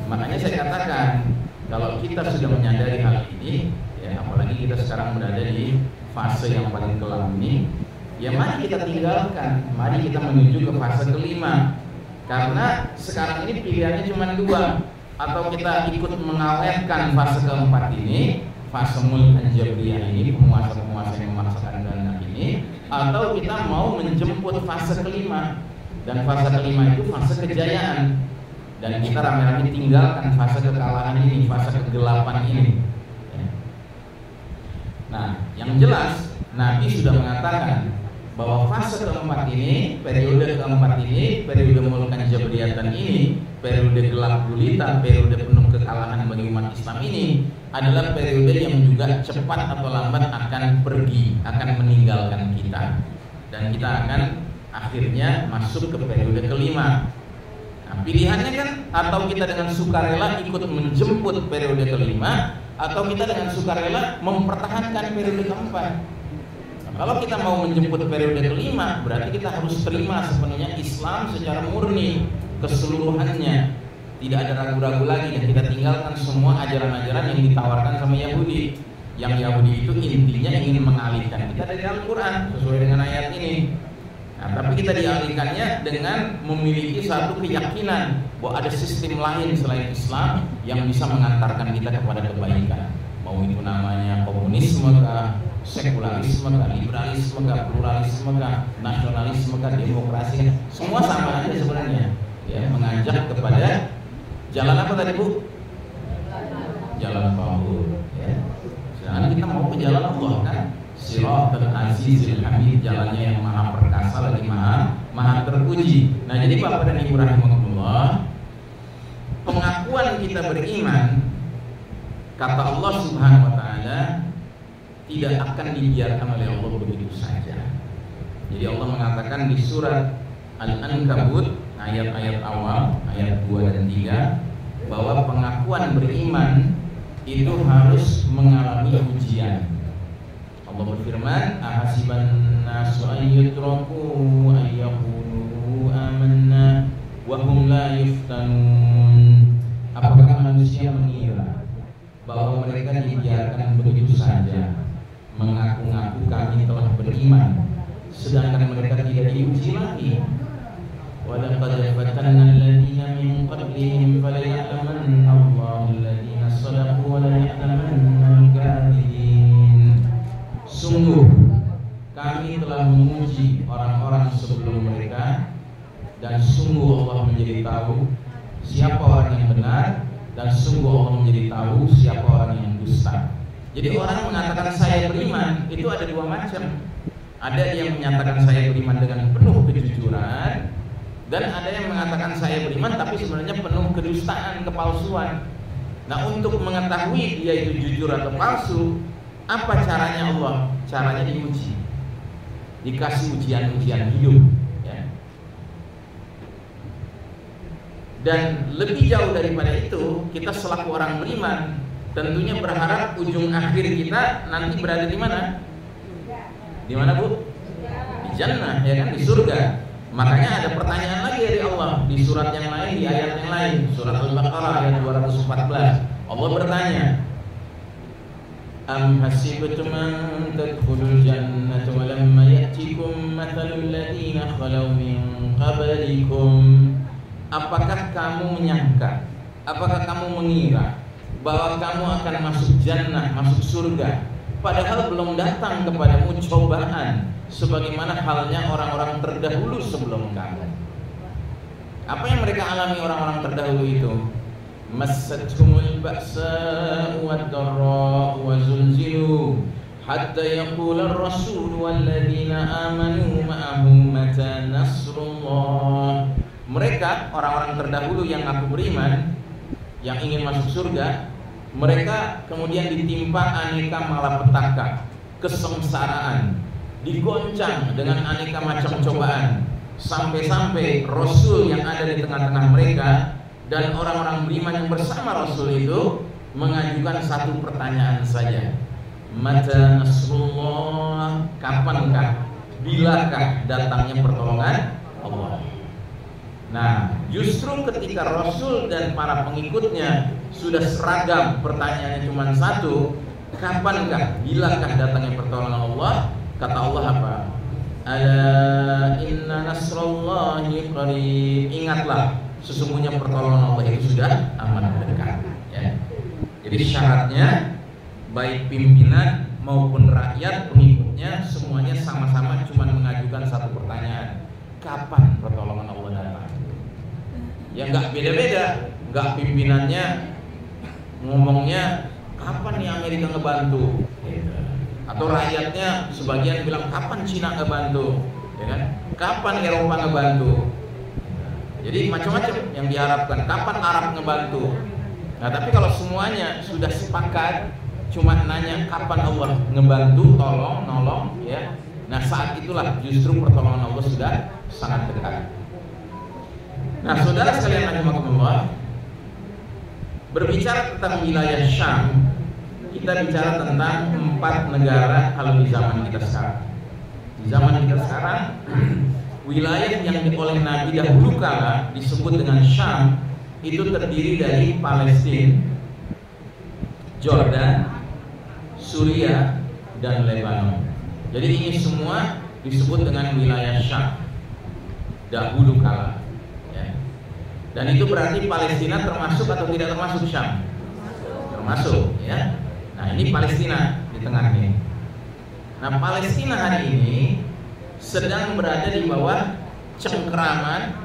Makanya saya katakan, kalau kita sudah menyadari hal ini, ya, apalagi kita sekarang berada di fase yang paling kelam ini, ya mari kita tinggalkan, mari kita menuju ke fase kelima. Karena sekarang ini pilihannya cuma 2, atau kita ikut mengawetkan fase keempat ini, fase mulk jabriyah ini, penguasa-penguasa yang memaksakan kehendak ini, atau kita mau menjemput fase kelima. Dan fase kelima itu fase kejayaan. Dan kita rame-rame tinggalkan fase kekalahan ini, fase kegelapan ini. Nah, yang jelas Nabi sudah mengatakan bahwa fase keempat ini, periode keempat ini, periode mulkan jabriyatan ini, periode gelap gulita, periode penuh kekalahan bagi umat Islam ini adalah periode yang juga cepat atau lambat akan pergi, akan meninggalkan kita. Dan kita akan akhirnya masuk ke periode kelima. Nah, pilihannya kan, atau kita dengan sukarela ikut menjemput periode kelima, atau kita dengan sukarela mempertahankan periode keempat. Nah, kalau kita mau menjemput periode kelima, berarti kita harus terima sepenuhnya Islam secara murni, keseluruhannya, tidak ada ragu-ragu lagi, dan kita tinggalkan semua ajaran-ajaran yang ditawarkan sama Yahudi. Yang Yahudi itu intinya ingin mengalihkan kita dari Al-Quran sesuai dengan ayat ini. Nah, tapi kita dialihkannya dengan memiliki satu keyakinan bahwa ada sistem lain selain Islam yang bisa mengantarkan kita kepada kebaikan. Mau itu namanya komunisme kah, sekularisme kah, liberalisme kah, pluralisme kah, nasionalisme kah, demokrasi kah, semua sama aja sebenarnya. Ya, mengajak kepada jalan apa tadi, Bu? Jalan tauhid. Ya. Sedangkan kita mau ke jalan Allah kan? Siratal Azizil Hamid, jalannya yang maha perkasa lagi maha terpuji. Nah, jadi Bapak dan Ibu rahimahullah, pengakuan kita beriman, kata Allah Subhanahu wa taala, tidak akan dibiarkan oleh Allah begitu saja. Jadi Allah mengatakan di surat Al-Ankabut ayat-ayat awal, ayat 2 dan 3, bahwa pengakuan beriman itu harus mengalami ujian. Allah berfirman, ahasiban nasu ayyutraku ayyaqulu amanna wa hum la yuftanun. Apakah manusia mengira bahwa mereka dibiarkan begitu saja mengaku-ngaku kami telah beriman, sedangkan mereka tidak diuji lagi? Wa laqad fatanna alladziina min qablihim falaya'lamanna Allahu alladziina shadaqu wa laya'lamanna al-kaadzibin. Sungguh kami telah menguji orang-orang sebelum mereka, dan sungguh Allah menjadi tahu siapa orang yang benar, dan sungguh Allah menjadi tahu siapa orang yang dusta. Jadi orang mengatakan saya beriman itu ada 2 macam. Ada yang menyatakan saya beriman dengan penuh kejujuran, dan ada yang mengatakan saya beriman tapi sebenarnya penuh kedustaan, kepalsuan. Nah, untuk mengetahui dia itu jujur atau palsu, apa caranya Allah? Caranya diuji, dikasih ujian-ujian hidup, ya. Dan lebih jauh daripada itu, kita selaku orang beriman tentunya berharap ujung akhir kita nanti berada di mana? Di mana, Bu? Di jannah, ya kan, di surga. Makanya ada pertanyaan lagi dari Allah di surat yang lain, di ayat yang lain, surat Al-Baqarah ayat 214. Allah bertanya, Am hasibtum an tadkhulul jannata wa lamma ya'tikum mathalul ladzina khalaw min qablikum. Apakah kamu menyangka, apakah kamu mengira bahwa kamu akan masuk jannah, masuk surga, padahal belum datang kepadamu cobaan sebagaimana halnya orang-orang terdahulu sebelum kamu. Apa yang mereka alami orang-orang terdahulu itu? Massathumul ba'sa'u wad-dharra'u wa zulzilu hatta yaqula ar-rasul walladzina amanu ma'ahu mata nasrullah. Mereka orang-orang terdahulu yang aku beriman, yang ingin masuk surga, mereka kemudian ditimpa aneka malapetaka, kesengsaraan, digoncang dengan aneka macam cobaan, sampai-sampai Rasul yang ada di tengah-tengah mereka dan orang-orang beriman yang bersama Rasul itu mengajukan satu pertanyaan saja, mata nasrullah, kapankah, bilakah datangnya pertolongan Allah. Nah, justru ketika Rasul dan para pengikutnya sudah seragam, pertanyaannya cuma satu, kapankah, bilakah datangnya pertolongan Allah? Kata Allah apa? Ala inna nasrallahi qarib. Ingatlah, sesungguhnya pertolongan Allah itu sudah amat dekat. Ya. Jadi syaratnya baik pimpinan maupun rakyat pengikutnya semuanya sama-sama cuma mengajukan satu pertanyaan, kapan pertolongan Allah datang? Ya nggak beda-beda, nggak pimpinannya ngomongnya kapan nih Amerika ngebantu, atau rakyatnya sebagian bilang kapan Cina ngebantu, ya kan? Kapan Eropa ngebantu? Jadi macam-macam yang diharapkan. Kapan Arab ngebantu? Nah, tapi kalau semuanya sudah sepakat, cuma nanya kapan Allah ngebantu, tolong, nolong, ya. Nah, saat itulah justru pertolongan Allah sudah sangat dekat. Nah, saudara sekalian rahimakumullah, berbicara tentang wilayah Syam, kita bicara tentang 4 negara kalau di zaman kita sekarang. Di zaman kita sekarang, wilayah yang oleh Nabi dahulu kala disebut dengan Syam itu terdiri dari Palestina, Jordan, Suriah, dan Lebanon. Jadi ini semua disebut dengan wilayah Syam dahulu kala. Ya. Dan itu berarti Palestina termasuk atau tidak termasuk Syam? Termasuk, ya. Nah, ini Palestina di tengah ini. Nah, Palestina hari ini sedang berada di bawah cengkeraman,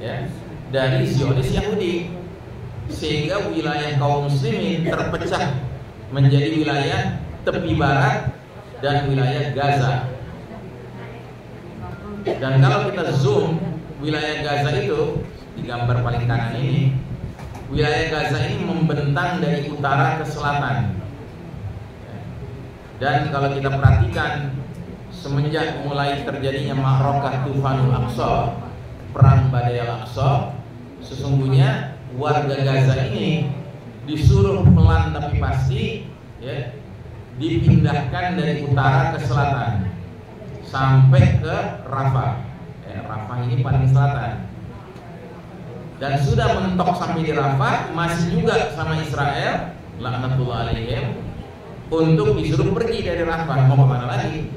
ya, dari Zionis Yahudi, sehingga wilayah kaum muslimin terpecah menjadi wilayah tepi barat dan wilayah Gaza. Dan kalau kita zoom wilayah Gaza itu di gambar paling kanan ini, wilayah Gaza ini membentang dari utara ke selatan. Dan kalau kita perhatikan, semenjak mulai terjadinya Ma'rakah Tufanul Aqsa, perang Badai Al-Aqsa, sesungguhnya warga Gaza ini disuruh pelan tapi pasti, ya, dipindahkan dari utara ke selatan sampai ke Rafah. Ya, Rafah ini paling selatan. Dan sudah mentok sampai di Rafah, masih juga sama Israel, laknatullah alaihim, untuk disuruh pergi dari Rafah. Mau kemana lagi?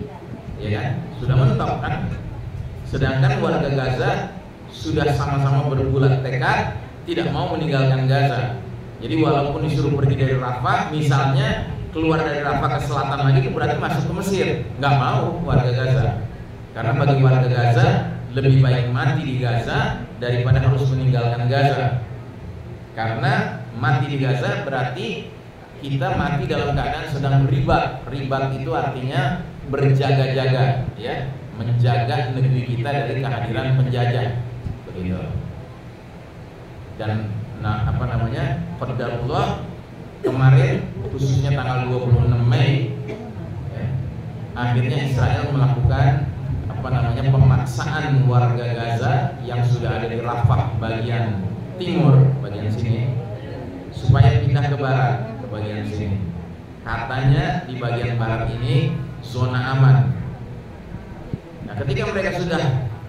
Ya kan? Sudah mentok kan? Sedangkan warga Gaza sudah sama-sama berbulat tekad tidak mau meninggalkan Gaza. Jadi walaupun disuruh pergi dari Rafah, misalnya keluar dari Rafah ke selatan lagi, itu berarti masuk ke Mesir. Nggak mau warga Gaza. Karena bagi warga Gaza lebih baik mati di Gaza daripada harus meninggalkan Gaza. Karena mati di Gaza berarti kita mati dalam keadaan sedang ribat. Ribat itu artinya berjaga-jaga, ya, menjaga negeri kita dari kehadiran penjajah, begitu. Dan qadarullah kemarin, khususnya tanggal 26 Mei, ya, akhirnya Israel melakukan pemaksaan warga Gaza yang sudah ada di Rafah bagian timur, bagian sini, supaya pindah ke barat, ke bagian sini. Katanya di bagian barat ini zona aman. Nah, ketika mereka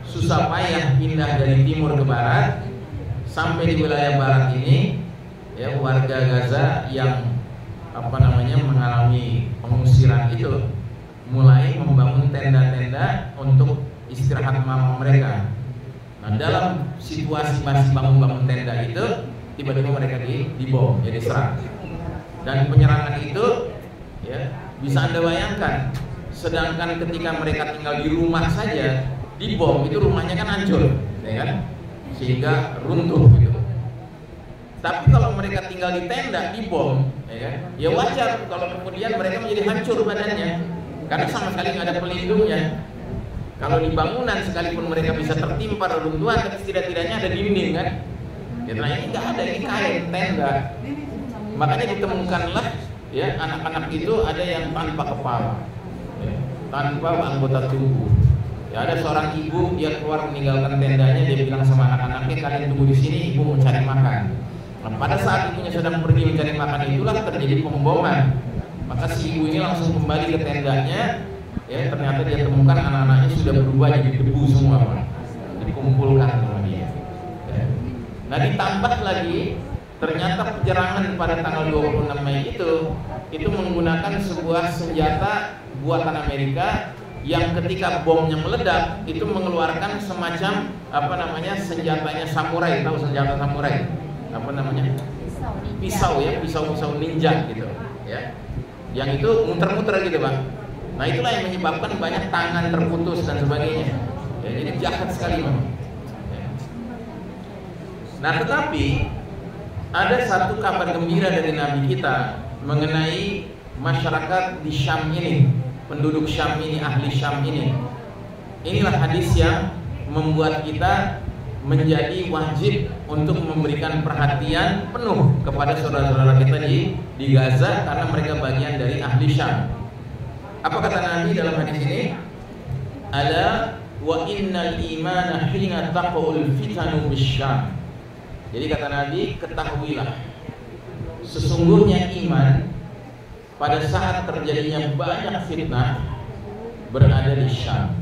susah payah pindah dari timur ke barat sampai di wilayah barat ini, ya, warga Gaza yang mengalami pengusiran itu mulai membangun tenda-tenda untuk istirahat malam mereka. Nah, dalam situasi masih bangun tenda itu, tiba-tiba mereka dibom, jadi diserang. Dan penyerangan itu, ya, bisa Anda bayangkan, sedangkan ketika mereka tinggal di rumah saja dibom, itu rumahnya kan hancur, ya kan? Sehingga runtuh gitu. Tapi kalau mereka tinggal di tenda dibom, ya wajar kalau kemudian mereka menjadi hancur badannya, karena sama sekali nggak ada pelindungnya. Kalau di bangunan sekalipun mereka bisa tertimpa reruntuhan, tapi tidak-tidaknya ada dinding kan? Ya, nah ini nggak ada, ini kain tenda. Makanya ditemukanlah, ya, anak-anak itu ada yang tanpa kepala, ya, tanpa anggota tubuh. Ya, ada seorang ibu, dia keluar meninggalkan tendanya, dia bilang sama anak-anaknya, kalian tunggu di sini, ibu mau cari makan. Nah, pada saat ibunya sedang pergi mencari makan itulah terjadi pemboman. Maka si ibu ini langsung kembali ke tendanya, ya, ternyata dia temukan anak-anaknya sudah berubah jadi debu semua, Pak. Dikumpulkan sama dia. Ya. Nah, ditambah lagi ternyata penyerangan pada tanggal 26 Mei itu menggunakan sebuah senjata buatan Amerika yang ketika bomnya meledak itu mengeluarkan semacam senjatanya samurai. Tahu senjata samurai? Pisau, ya, pisau ninja gitu, ya. Yang itu muter-muter gitu, Bang. Nah, itulah yang menyebabkan banyak tangan terputus dan sebagainya. Ya, jadi jahat sekali, Bang. Ya. Nah, tetapi ada satu kabar gembira dari Nabi kita mengenai masyarakat di Syam ini, penduduk Syam ini, ahli Syam ini. Inilah hadis yang membuat kita menjadi wajib untuk memberikan perhatian penuh kepada saudara-saudara kita di Gaza karena mereka bagian dari ahli Syam. Apa kata Nabi dalam hadis ini? Ala wa innal imana hina taqul fitanu bisyam. Jadi kata Nabi, ketahuilah sesungguhnya iman pada saat terjadinya banyak fitnah berada di Syam.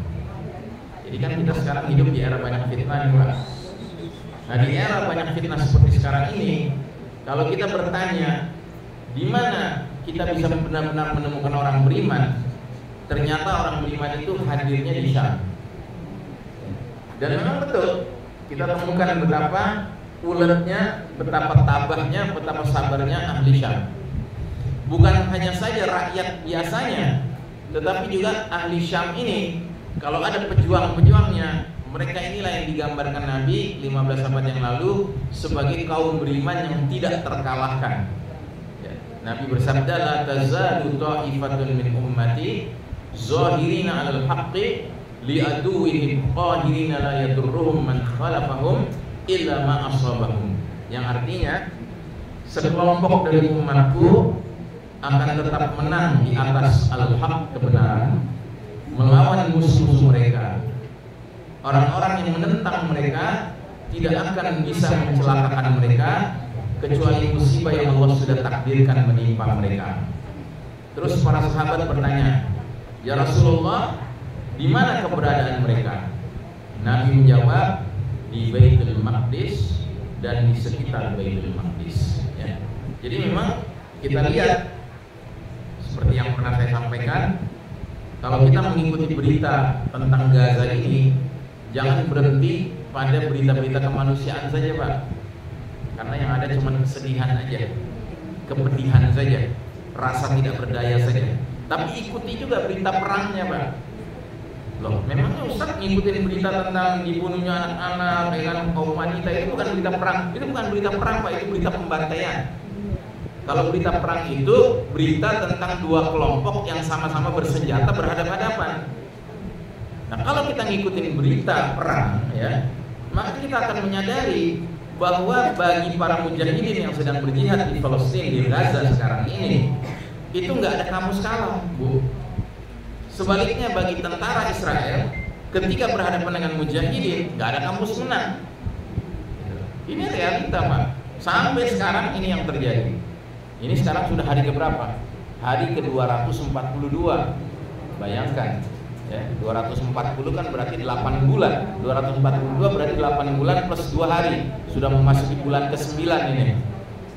Jadi kan kita sekarang hidup di era banyak fitnah nih, Pak. Nah, di era banyak fitnah seperti sekarang ini, kalau kita bertanya di mana kita bisa benar-benar menemukan orang beriman, ternyata orang beriman itu hadirnya di Syam. Dan memang betul, kita temukan betapa uletnya, betapa tabahnya, betapa sabarnya ahli Syam. Bukan hanya saja rakyat biasanya, tetapi juga ahli Syam ini, kalau ada pejuang-pejuangnya, mereka inilah yang digambarkan Nabi 15 abad yang lalu sebagai kaum beriman yang tidak terkalahkan. Ya. Nabi bersabda, la tazalu ta'ifatun min ummati zahirina 'alal haqqi li'aduwwihim qahirina la yadurruhum man khalafahum illa ma asabahum. Yang artinya sekelompok dari umatku akan tetap menang di atas al-haq, kebenaran, melawan musuh-musuh mereka. Orang-orang yang menentang mereka tidak akan bisa mencelakakan mereka kecuali musibah yang Allah sudah takdirkan menimpa mereka. Terus para sahabat bertanya, ya Rasulullah, di mana keberadaan mereka? Nabi menjawab, di Baitul Maqdis dan di sekitar Baitul Maqdis. Ya. Jadi memang kita lihat seperti yang pernah saya sampaikan, kalau kita mengikuti berita tentang Gaza ini, jangan berhenti pada berita-berita kemanusiaan saja, Pak. Karena yang ada cuma kesedihan aja, kepedihan saja, rasa tidak berdaya saja. Tapi ikuti juga berita perangnya, Pak. Loh, memangnya Ustaz ngikutin berita tentang dibunuhnya anak-anak dengan kaum wanita itu bukan berita perang? Itu bukan berita perang, Pak, itu berita pembantaian. Kalau berita perang itu berita tentang dua kelompok yang sama-sama bersenjata berhadapan-hadapan. Nah, kalau kita ngikutin berita perang, ya, maka kita akan menyadari bahwa bagi para mujahidin yang sedang berjihad di Palestina, di Gaza sekarang ini, itu nggak ada kamus kalah, Bu. Sebaliknya bagi tentara Israel, ketika berhadapan dengan mujahidin, nggak ada kamus menang. Ini realita, Pak. Sampai sekarang ini yang terjadi. Ini sekarang sudah hari keberapa? Hari ke-242. Bayangkan, Ya, 240 kan berarti 8 bulan. 242 berarti 8 bulan plus 2 hari. Sudah memasuki bulan ke-9 ini.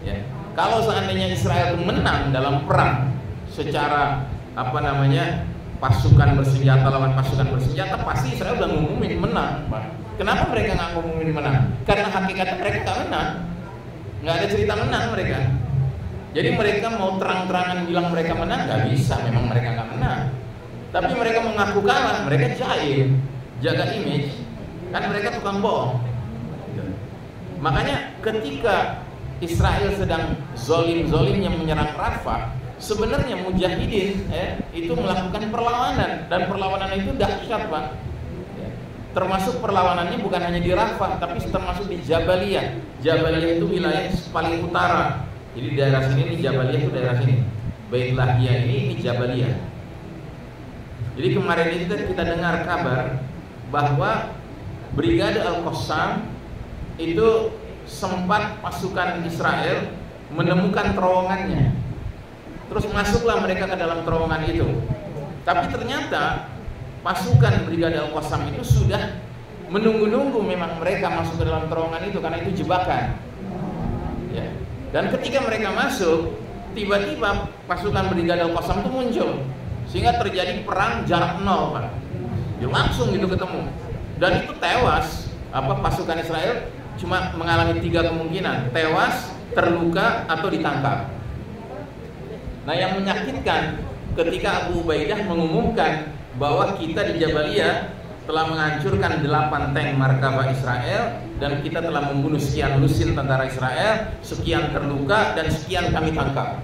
Ya. Kalau seandainya Israel menang dalam perang secara pasukan bersenjata lawan pasukan bersenjata, pasti Israel udah ngumumin menang, Pak. Kenapa mereka nggak ngumumin menang? Karena hakikatnya mereka nggak menang, nggak ada cerita menang mereka. Jadi mereka mau terang-terangan bilang mereka menang nggak bisa, memang mereka nggak menang. Tapi mereka mengaku kalah, mereka jahil, jaga image, kan mereka tukang bohong. Makanya ketika Israel sedang zolim-zolimnya menyerang Rafah, sebenarnya mujahidin itu melakukan perlawanan, dan perlawanan itu dahsyat, Pak. Termasuk perlawanannya bukan hanya di Rafah, tapi termasuk di Jabaliyah. Jabaliyah itu wilayah paling utara. Jadi daerah sini, Jabaliyah itu daerah sini. Bait Lahiyah ini Jabaliyah. Jadi kemarin itu kita dengar kabar bahwa Brigade Al-Qassam itu sempat pasukan Israel menemukan terowongannya. Terus masuklah mereka ke dalam terowongan itu. Tapi ternyata pasukan Brigade Al-Qassam itu sudah menunggu-nunggu memang mereka masuk ke dalam terowongan itu, karena itu jebakan. Ya. Dan ketika mereka masuk, tiba-tiba pasukan Brigade Al-Qassam itu muncul, sehingga terjadi perang jarak nol, Pak. Ya, langsung gitu ketemu. Dan itu tewas. Pasukan Israel cuma mengalami 3 kemungkinan: tewas, terluka, atau ditangkap. Nah, yang menyakitkan ketika Abu Ubaidah mengumumkan bahwa kita di Jabaliyah telah menghancurkan 8 tank markabah Israel, dan kita telah membunuh sekian lusin tentara Israel, sekian terluka, dan sekian kami tangkap.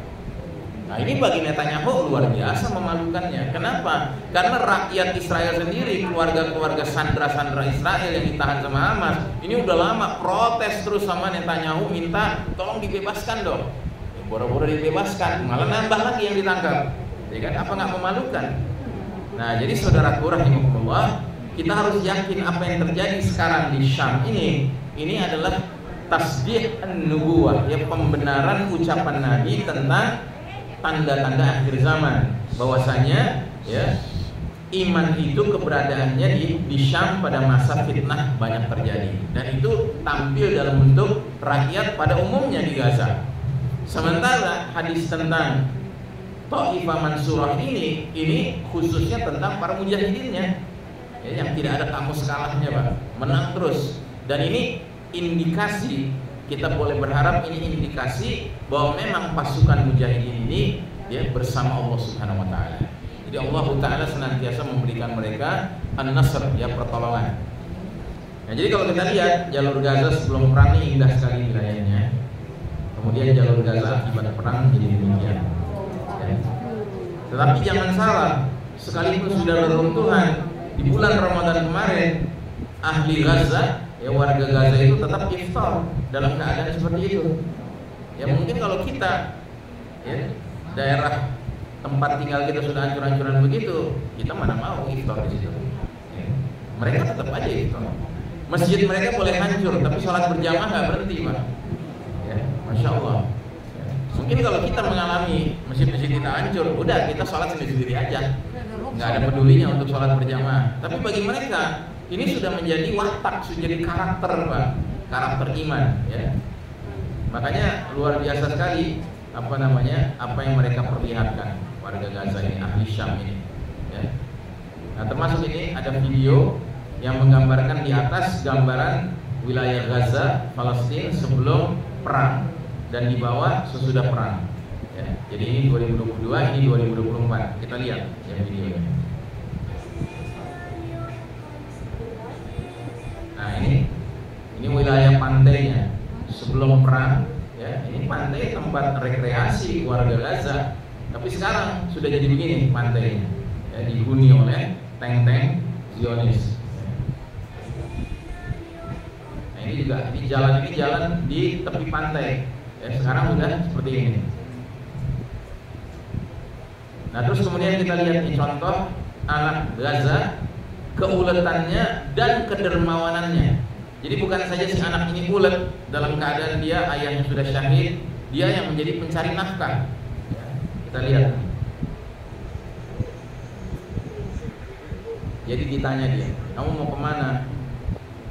Nah, ini bagi Netanyahu luar biasa memalukannya. Kenapa? Karena rakyat Israel sendiri, keluarga-keluarga sandera-sandera Israel yang ditahan sama Hamas, ini udah lama protes terus sama Netanyahu, minta tolong dibebaskan dong. Boro-boro dibebaskan, malah nambah lagi yang ditangkap. Ya kan? Apa nggak memalukan? Nah, jadi saudaraku rahimakumullah, kita harus yakin apa yang terjadi sekarang di Syam ini adalah tasdih an-nubuwah, ya, pembenaran ucapan Nabi tentang tanda-tanda akhir zaman, bahwasanya ya iman itu keberadaannya di Syam pada masa fitnah banyak terjadi, dan itu tampil dalam bentuk rakyat pada umumnya di Gaza. Sementara hadis tentang Taifah Mansurah ini khususnya tentang para mujahidinnya, ya, yang tidak ada kamus kalahnya, Pak, menang terus. Dan ini indikasi, kita boleh berharap ini indikasi bahwa memang pasukan mujahidin ini ya bersama Allah Subhanahu wa taala. Jadi Allah taala senantiasa memberikan mereka an-nasr, ya, pertolongan. Nah, jadi kalau kita lihat jalur Gaza sebelum perang ini indah sekali wilayahnya. Kemudian jalur Gaza akibat perang jadi demikian. Ya. Tetapi jangan salah, sekalipun sudah reruntuhan di bulan Ramadan kemarin, ahli Gaza, ya, warga Gaza itu tetap iftar dalam keadaan seperti itu. Ya, mungkin kalau kita, ya, daerah tempat tinggal kita sudah hancur-hancuran begitu, kita mana mau iftar di situ. Ya. Mereka tetap aja iftar. Masjid mereka boleh hancur, tapi sholat berjamaah nggak berhenti, Pak. Ya, Masya Allah. Ya. Mungkin kalau kita mengalami masjid-masjid kita hancur, udah kita sholat sendiri-sendiri aja, nggak ada pedulinya untuk sholat berjamaah. Tapi bagi mereka ini sudah menjadi watak, sudah jadi karakter, Pak, karakter iman, ya. Makanya luar biasa sekali apa yang mereka perlihatkan warga Gaza ini, ahli Syam ini, ya. Nah, termasuk ini ada video yang menggambarkan di atas gambaran wilayah Gaza, Palestina sebelum perang, dan di bawah sesudah perang, ya. Jadi ini 2022, ini 2024. Kita lihat ya videonya. Nah, ini wilayah pantainya sebelum perang, ya. Ini pantai tempat rekreasi warga Gaza, tapi sekarang sudah jadi begini pantainya, ya, dihuni oleh tank-tank Zionis. Nah, ini jalan di tepi pantai, ya, sekarang sudah seperti ini. Nah, terus kemudian kita lihat nih contoh anak Gaza, keuletannya dan kedermawanannya. Jadi bukan saja si anak ini ulet dalam keadaan dia ayahnya sudah syahid, dia yang menjadi pencari nafkah. Ya, kita lihat. Jadi ditanya dia, kamu mau kemana?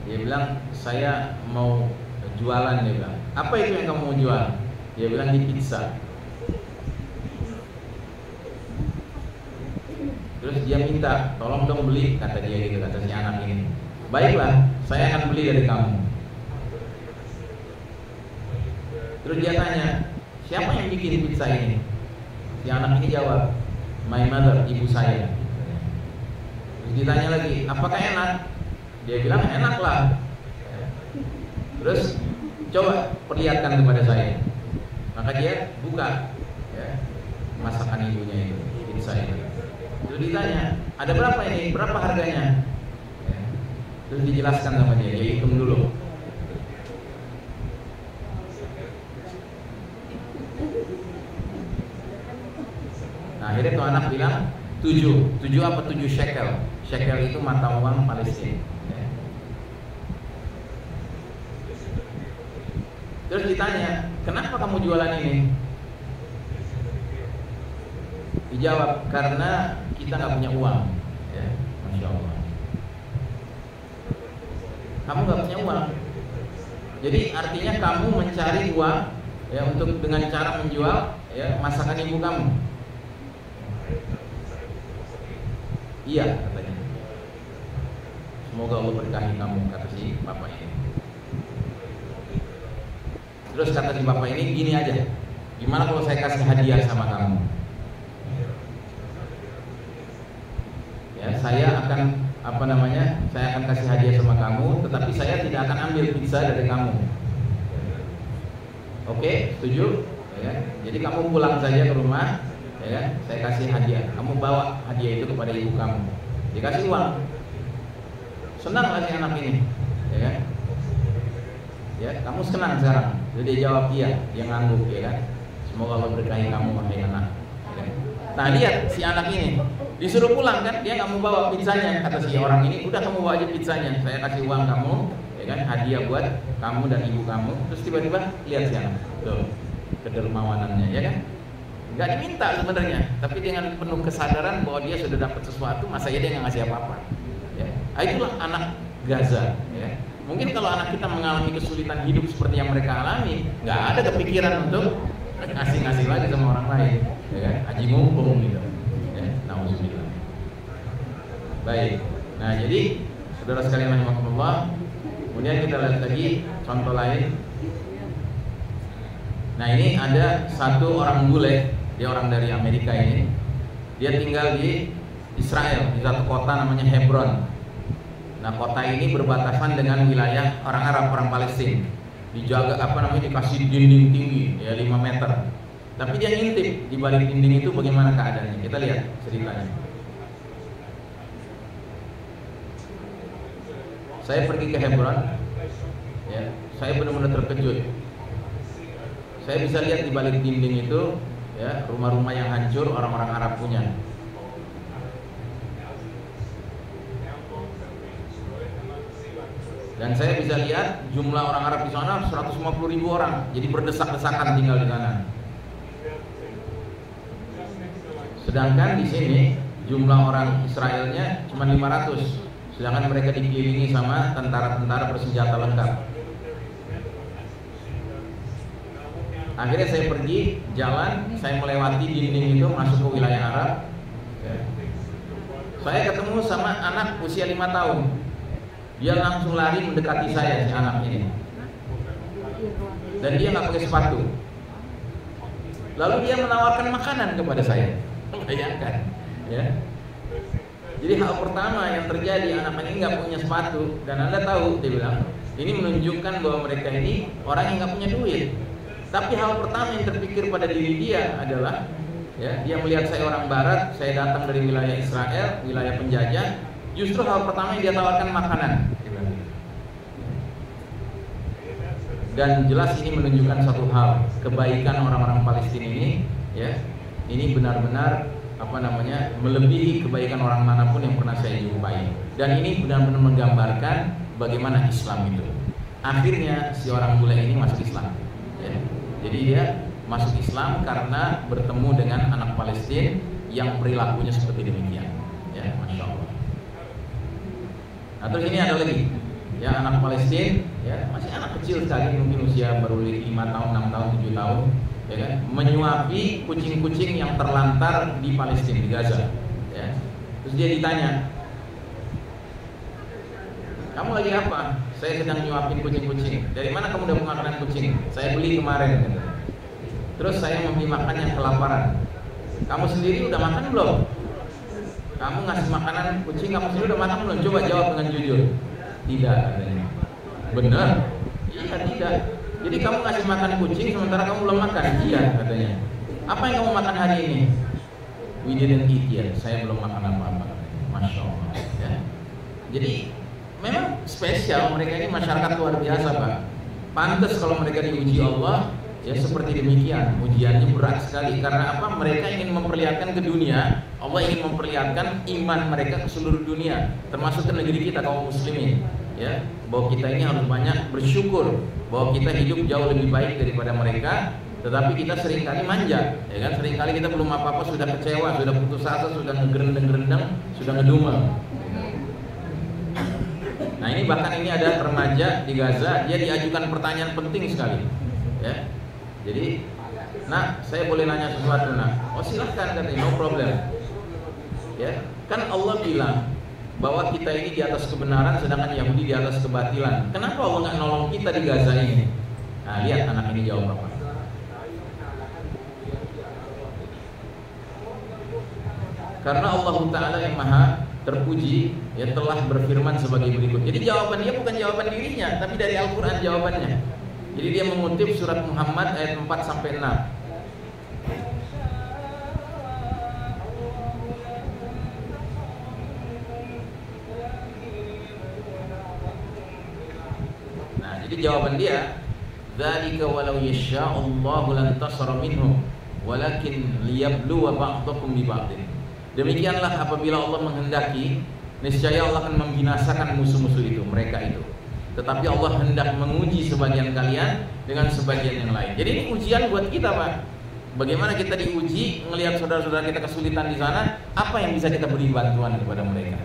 Dia bilang, saya mau jualan. Dia bilang, apa itu yang kamu mau jual? Dia bilang, di pizza. Terus dia minta, tolong dong beli, kata dia gitu, kata si anak ini. Baiklah, saya akan beli dari kamu. Terus dia tanya, siapa yang bikin pizza ini? Si anak ini jawab, my mother, ibu saya. Terus ditanya lagi, apakah enak? Dia bilang, enak lah. Terus coba perlihatkan kepada saya. Maka dia buka masakan ibunya itu, pizza itu. Terus ditanya, ada berapa ini? Berapa harganya? Terus dijelaskan sama dia hitung dulu. Nah, akhirnya tuh anak bilang 7 apa 7 shekel. Shekel itu mata uang Palestina. Terus ditanya, kenapa kamu jualan ini? Dijawab, karena kita nggak punya uang. Ya, Masya Allah. Kamu nggak punya uang. Jadi artinya kamu mencari uang ya untuk dengan cara menjual ya masakan ibu kamu. Iya, katanya. Semoga Allah berkahi kamu, kata si bapak ini. Terus kata si bapak ini, gini aja, gimana kalau saya kasih hadiah sama kamu? Ya, saya akan saya akan kasih hadiah sama kamu, tetapi saya tidak akan ambil pizza dari kamu. Oke, setuju? Ya, jadi kamu pulang saja ke rumah, ya, saya kasih hadiah. Kamu bawa hadiah itu kepada ibu kamu, dikasih uang. Senang lah si anak ini, ya kan? Ya, kamu senang sekarang? Jadi dia jawab iya, dia ngangguk, ya kan? Semoga Allah berkahi kamu, wahai anak. Ya. Nah, lihat si anak ini disuruh pulang kan, dia nggak mau bawa pizzanya. Kata si orang ini, udah kamu bawa aja pizzanya, saya kasih uang kamu, ya kan, hadiah buat kamu dan ibu kamu. Terus tiba-tiba lihat si anak, tuh kedermawanannya, ya kan? Nggak diminta sebenarnya, tapi dengan penuh kesadaran bahwa dia sudah dapat sesuatu, masa dia nggak ngasih apa-apa. Ya. Itulah anak Gaza. Ya. Mungkin kalau anak kita mengalami kesulitan hidup seperti yang mereka alami, nggak ada kepikiran untuk ngasih lagi sama orang lain, ya kan? Haji mumpung gitu. Nauzubillah. Baik. Nah, jadi saudara sekalian rahimakumullah, kemudian kita lihat lagi contoh lain. Nah, ini ada satu orang bule, dia orang dari Amerika ini. Dia tinggal di Israel, di satu kota namanya Hebron. Nah, kota ini berbatasan dengan wilayah orang Arab, orang Palestina. Dijaga dikasih dinding tinggi ya 5 meter. Tapi dia ngintip di balik dinding itu bagaimana keadaannya. Kita lihat ceritanya. Saya pergi ke Hebron, ya, saya benar-benar terkejut. Saya bisa lihat di balik dinding itu, ya, rumah-rumah yang hancur orang-orang Arab punya. Dan saya bisa lihat jumlah orang Arab di sana 150.000 orang, jadi berdesak-desakan tinggal di sana. Sedangkan di sini jumlah orang Israelnya cuma 500, sedangkan mereka dikelilingi sama tentara-tentara bersenjata lengkap. Akhirnya saya pergi jalan, saya melewati dinding itu masuk ke wilayah Arab. Saya ketemu sama anak usia 5 tahun. Dia langsung lari mendekati saya, si anak ini. Dan dia nggak pakai sepatu. Lalu dia menawarkan makanan kepada saya. Bayangkan, ya. Jadi hal pertama yang terjadi, anak ini nggak punya sepatu, dan Anda tahu, dia bilang, ini menunjukkan bahwa mereka ini orang yang nggak punya duit. Tapi hal pertama yang terpikir pada diri dia adalah, ya, dia melihat saya orang Barat, saya datang dari wilayah Israel, wilayah penjajah. Justru hal pertama yang dia tawarkan makanan. Dan jelas ini menunjukkan satu hal, kebaikan orang-orang Palestina ini, ya, ini benar-benar melebihi kebaikan orang manapun yang pernah saya jumpai. Dan ini benar-benar menggambarkan bagaimana Islam itu. Akhirnya si orang bule ini masuk Islam. Ya. Jadi dia masuk Islam karena bertemu dengan anak Palestina yang perilakunya seperti demikian. Ya, Masya Allah. Nah, terus ini ada lagi, ya anak Palestina, ya masih anak kecil sekali, mungkin usia baru 5 tahun, 6 tahun, 7 tahun, ya kan, menyuapi kucing-kucing yang terlantar di Palestina, di Gaza. Ya. Terus dia ditanya, kamu lagi apa? Saya sedang nyuapin kucing-kucing. Dari mana kamu dapat makanan kucing? Saya beli kemarin. Terus saya memberi makan yang kelaparan. Kamu sendiri udah makan belum? Kamu ngasih makanan kucing, kamu sendiri udah makan belum? Coba jawab dengan jujur. Tidak, katanya. Benar? Iya, tidak. Jadi kamu ngasih makan kucing sementara kamu belum makan? Iya, katanya. Apa yang kamu makan hari ini? We didn't eat yet. Saya belum makan apa-apa. Masya Allah. Ya. Jadi memang spesial, mereka ini masyarakat luar biasa, Pak. Pantas kalau mereka diuji Allah, ya seperti demikian. Ujiannya berat sekali. Karena apa? Mereka ingin memperlihatkan ke dunia, Allah ingin memperlihatkan iman mereka ke seluruh dunia, termasuk ke negeri kita kaum muslimin. Ya, bahwa kita ini harus banyak bersyukur bahwa kita hidup jauh lebih baik daripada mereka. Tetapi kita seringkali manja, ya kan? Seringkali kita belum apa-apa sudah kecewa, sudah putus asa, sudah ngegerendeng-gerendeng, sudah ngedumel. Nah, ini bahkan ini ada remaja di Gaza, dia diajukan pertanyaan penting sekali, ya. Jadi, nak, saya boleh nanya sesuatu, nak? Oh silahkan, katanya, no problem. Ya, kan Allah bilang bahwa kita ini di atas kebenaran, sedangkan Yahudi di atas kebatilan. Kenapa Allah nggak nolong kita di Gaza ini? Nah, lihat anak ini jawab apa. Karena Allah Ta'ala yang maha terpuji, ya telah berfirman sebagai berikut. Jadi jawaban dia bukan jawaban dirinya, tapi dari Al-Quran jawabannya. Jadi dia mengutip surat Muhammad ayat 4-6. Nah, jadi jawaban dia, dzalika walau yasha'allahu lantasara minhum walakin liyabluwa ba'dakum bi ba'din. Demikianlah apabila Allah menghendaki, niscaya Allah akan membinasakan musuh-musuh itu, mereka itu. Tetapi Allah hendak menguji sebagian kalian dengan sebagian yang lain. Jadi ini ujian buat kita, Pak. Bagaimana kita diuji, melihat saudara-saudara kita kesulitan di sana, apa yang bisa kita beri bantuan kepada mereka?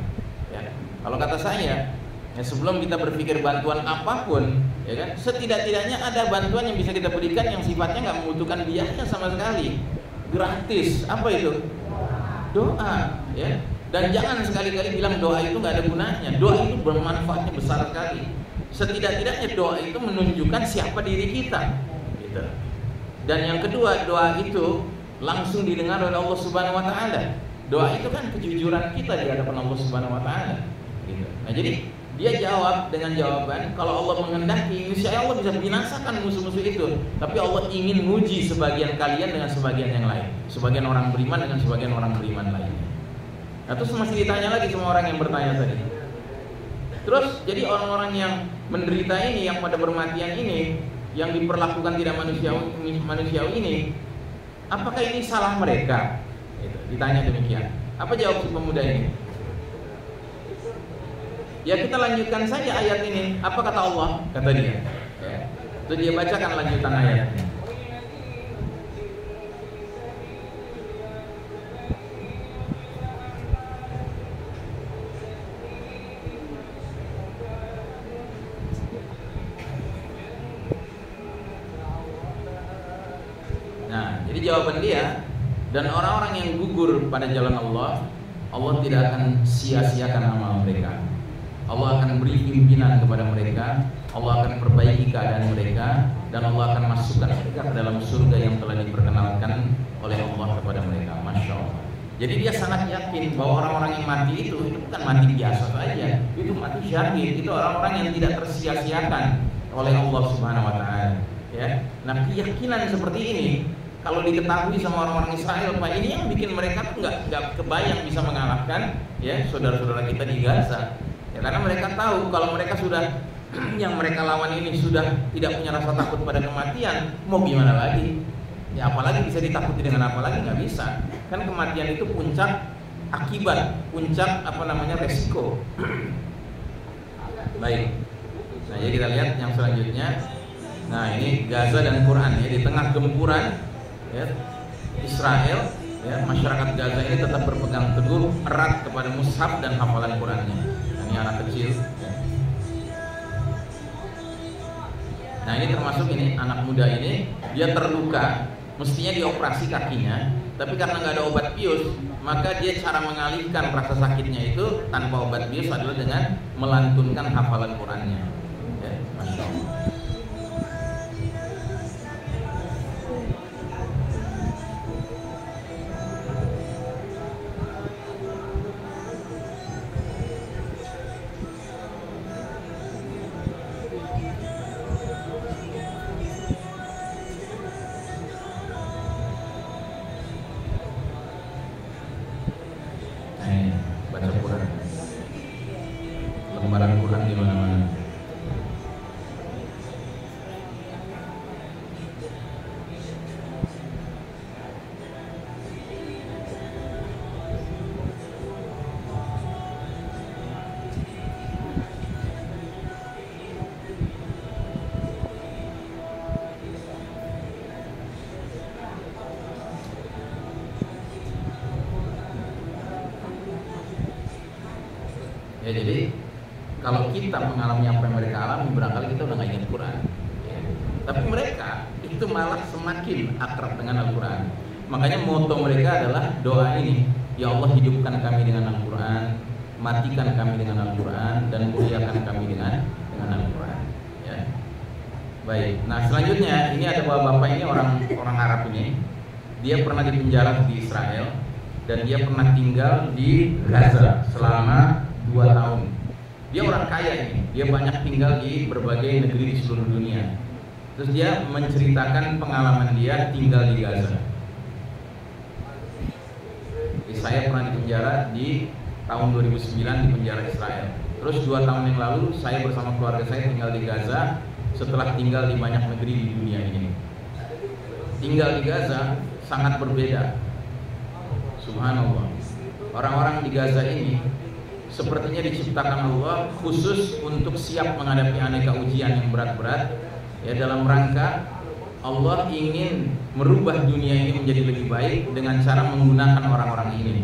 Ya. Kalau kata saya, ya sebelum kita berpikir bantuan apapun, ya kan, setidak-tidaknya ada bantuan yang bisa kita berikan yang sifatnya nggak membutuhkan biaya sama sekali, gratis. Apa itu? Doa, ya. Dan jangan sekali-kali bilang doa itu nggak ada gunanya. Doa itu bermanfaatnya besar sekali. Setidak-tidaknya doa itu menunjukkan siapa diri kita, gitu. Dan yang kedua, doa itu langsung didengar oleh Allah Subhanahu Wa Taala. Doa itu kan kejujuran kita di hadapan Allah Subhanahu Wa Taala, gitu. Nah, jadi dia jawab dengan jawaban, kalau Allah menghendaki, niscaya Allah bisa binasakan musuh-musuh itu. Tapi Allah ingin menguji sebagian kalian dengan sebagian yang lain, sebagian orang beriman dengan sebagian orang beriman lainnya. Nah, terus masih ditanya lagi sama orang yang bertanya tadi. Terus jadi orang-orang yang menderita ini, yang pada bermatian ini, yang diperlakukan tidak manusiawi ini, apakah ini salah mereka? Gitu. Ditanya demikian. Apa jawab si pemuda ini? Ya kita lanjutkan saja ayat ini. Apa kata Allah? Kata dia. Ya. Itu dia bacakan lanjutan ayatnya. Nah, jadi jawaban dia, dan orang-orang yang gugur pada jalan Allah, Allah tidak akan sia-siakan amal mereka. Allah akan beri pimpinan kepada mereka, Allah akan perbaiki keadaan mereka, dan Allah akan masukkan mereka ke dalam surga yang telah diperkenalkan oleh Allah kepada mereka. Masya Allah. Jadi dia sangat yakin bahwa orang-orang yang mati itu bukan mati biasa saja, itu mati syahid, itu orang-orang yang tidak tersia-siakan oleh Allah Subhanahu Wa Taala. Ya, nah keyakinan seperti ini kalau diketahui sama orang-orang Israel, Pak, ini yang bikin mereka tuh nggak kebayang bisa mengalahkan ya saudara-saudara kita di Gaza. Ya, karena mereka tahu kalau mereka sudah yang mereka lawan ini sudah tidak punya rasa takut pada kematian, mau gimana lagi? Ya apalagi bisa ditakuti dengan apa lagi? Nggak bisa. Kan kematian itu puncak akibat, puncak resiko. Baik. Nah, jadi kita lihat yang selanjutnya. Nah, ini Gaza dan Quran ya, di tengah gempuran ya, Israel ya, masyarakat Gaza ini tetap berpegang teguh erat kepada mushaf dan hafalan Qurannya. Dan Ini anak kecil. Ya. Nah ini termasuk ini anak muda ini, dia terluka, mestinya dioperasi kakinya, tapi karena nggak ada obat bius, maka dia cara mengalihkan rasa sakitnya itu tanpa obat bius adalah dengan melantunkan hafalan Qurannya. Ya, Masya Allah. Baca Quran, lembaran Quran di mana-mana. Ya, jadi kalau kita mengalami apa yang mereka alami, barangkali kita udah nggak ingat Quran. Ya. Tapi mereka itu malah semakin akrab dengan Al-Quran. Makanya moto mereka adalah doa ini: Ya Allah, hidupkan kami dengan Al-Quran, matikan kami dengan Al-Quran, dan muliakan kami dengan Al-Quran. Ya. Baik. Nah selanjutnya ini ada bapak ini orang Arab ini. Dia pernah dipenjara di Israel dan dia pernah tinggal di Gaza selama 2 tahun. Dia orang kaya ini, dia banyak tinggal di berbagai negeri di seluruh dunia. Terus dia menceritakan pengalaman dia tinggal di Gaza. Jadi saya pernah dipenjara di tahun 2009 di penjara Israel. Terus 2 tahun yang lalu saya bersama keluarga saya tinggal di Gaza setelah tinggal di banyak negeri di dunia ini. Tinggal di Gaza sangat berbeda. Subhanallah. Orang-orang di Gaza ini sepertinya diciptakan Allah khusus untuk siap menghadapi aneka ujian yang berat-berat. Ya, dalam rangka Allah ingin merubah dunia ini menjadi lebih baik dengan cara menggunakan orang-orang ini.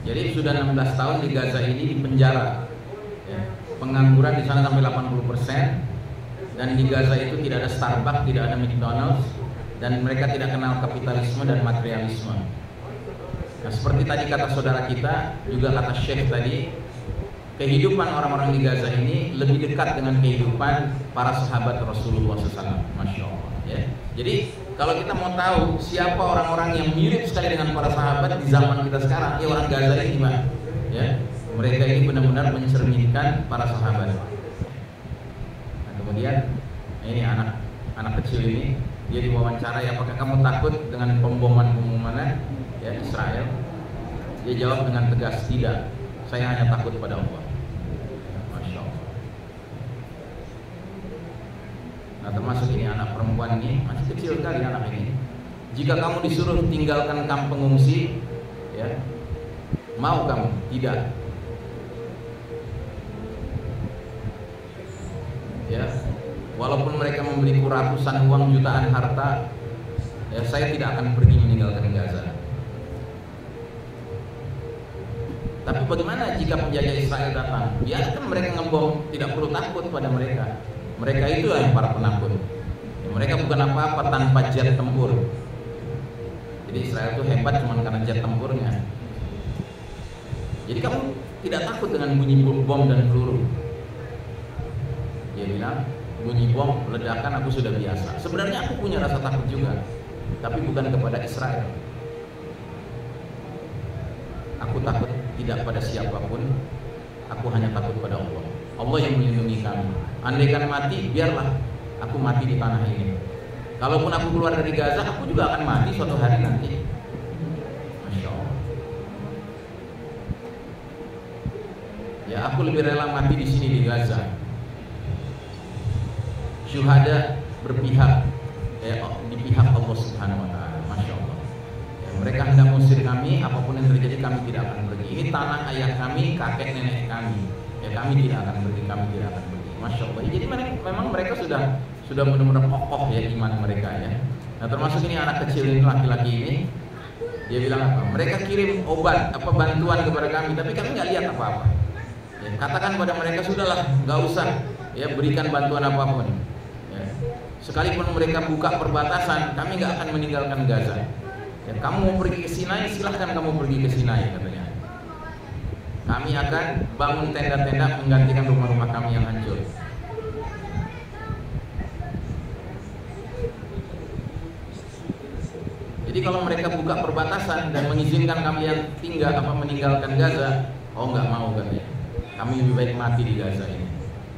Jadi sudah 16 tahun di Gaza ini di penjara. Ya, pengangguran di sana sampai 80%. Dan di Gaza itu tidak ada Starbucks, tidak ada McDonald's, dan mereka tidak kenal kapitalisme dan materialisme. Nah, seperti tadi kata saudara kita, juga kata Syekh tadi, kehidupan orang-orang di Gaza ini lebih dekat dengan kehidupan para sahabat Rasulullah SAW. Masya Allah. Ya. Jadi kalau kita mau tahu siapa orang-orang yang mirip sekali dengan para sahabat di zaman kita sekarang, ya orang Gaza ini, Pak. Ya, mereka ini benar-benar mencerminkan para sahabat. Kemudian ini anak kecil ini, dia diwawancarai, apakah kamu takut dengan pemboman ya Israel? Dia jawab dengan tegas, tidak, saya hanya takut pada Allah. Masya Allah. Nah termasuk ini anak perempuan ini, masih kecil kali anak ini. Jika kamu disuruh tinggalkan kamp pengungsi, ya, mau kamu? Tidak. Ya, walaupun mereka membeliku ratusan uang, jutaan harta, ya saya tidak akan pergi meninggalkan Gaza. Tapi bagaimana jika penjajah Israel datang? Biarkan mereka ngebom, tidak perlu takut pada mereka. Mereka itu yang para penakut. Ya, mereka bukan apa-apa tanpa jet tempur. Jadi Israel itu hebat cuma karena jet tempurnya. Jadi kamu tidak takut dengan bunyi bom dan peluru. Dia bilang, bunyi bom, ledakan aku sudah biasa. Sebenarnya aku punya rasa takut juga, tapi bukan kepada Israel. Aku takut tidak pada siapapun, aku hanya takut pada Allah. Allah yang melindungi kami. Andaikan mati, biarlah aku mati di tanah ini. Kalaupun aku keluar dari Gaza, aku juga akan mati suatu hari nanti. Masya Allah. Ya, aku lebih rela mati di sini di Gaza. Syuhada berpihak di pihak Allah Subhanahu wa taala. Masya Allah. Ya, mereka hendak mengusir kami, apapun yang terjadi kami tidak akan pergi. Ini tanah ayah kami, kakek nenek kami. Ya kami tidak akan pergi, kami tidak akan pergi. Masya Allah. Jadi memang mereka sudah benar-benar kokoh ya iman mereka ya. Nah termasuk ini anak kecil ini, laki-laki ini, dia bilang apa? Mereka kirim obat, bantuan kepada kami, tapi kami nggak lihat apa-apa. Ya, katakan pada mereka, sudahlah, nggak usah ya berikan bantuan apapun. Ya. Sekalipun mereka buka perbatasan, kami nggak akan meninggalkan Gaza. Ya, kamu mau pergi ke Sinai, silahkan kamu pergi ke Sinai, katanya. Kami akan bangun tenda-tenda menggantikan rumah-rumah kami yang hancur. Jadi kalau mereka buka perbatasan dan mengizinkan kalian meninggalkan Gaza, oh nggak mau katanya. Kami lebih baik mati di Gaza ini.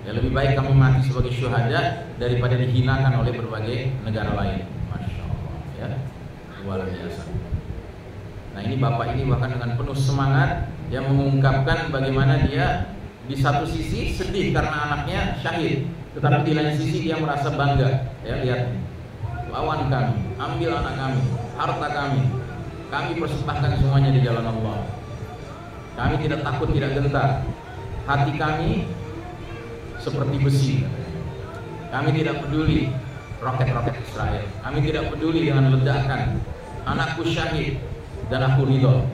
Ya lebih baik kami mati sebagai syuhada daripada dihinakan oleh berbagai negara lain. Masya Allah, ya luar biasa. Nah ini bapak ini bahkan dengan penuh semangat yang mengungkapkan bagaimana dia di satu sisi sedih karena anaknya syahid, tetapi di lain sisi dia merasa bangga. Ya lihat, lawan kami, ambil anak kami, harta kami persembahkan semuanya di jalan Allah. Kami tidak takut, tidak gentar. Hati kami seperti besi. Kami tidak peduli roket-roket Israel. Kami tidak peduli dengan ledakan. Anakku syahid dan aku ridho.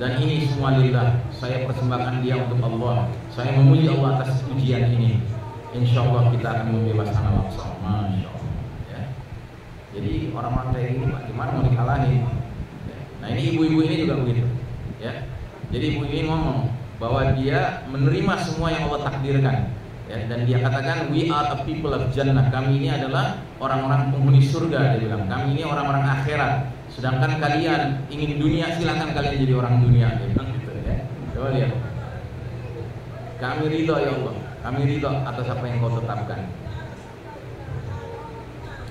Dan ini semua lillah. Saya persembahkan dia untuk Allah. Saya memuji Allah atas ujian ini. Insya Allah kita akan membebaskan Al-Aqsa. Masya Allah. Ya. Jadi orang-orang kayak ini bagaimana mau dikalahin? Ya. Nah ini ibu-ibu ini juga begitu. Ya. Jadi ibu ini ngomong bahwa dia menerima semua yang Allah takdirkan. Ya, dan dia katakan, we are a people of jannah. Kami ini adalah orang-orang penghuni surga. Dia bilang, kami ini orang-orang akhirat. Sedangkan kalian ingin dunia, silakan kalian jadi orang dunia. Dia bilang gitu ya. Coba lihat. Kami ridho ya Allah. Kami ridho atas apa yang kau tetapkan.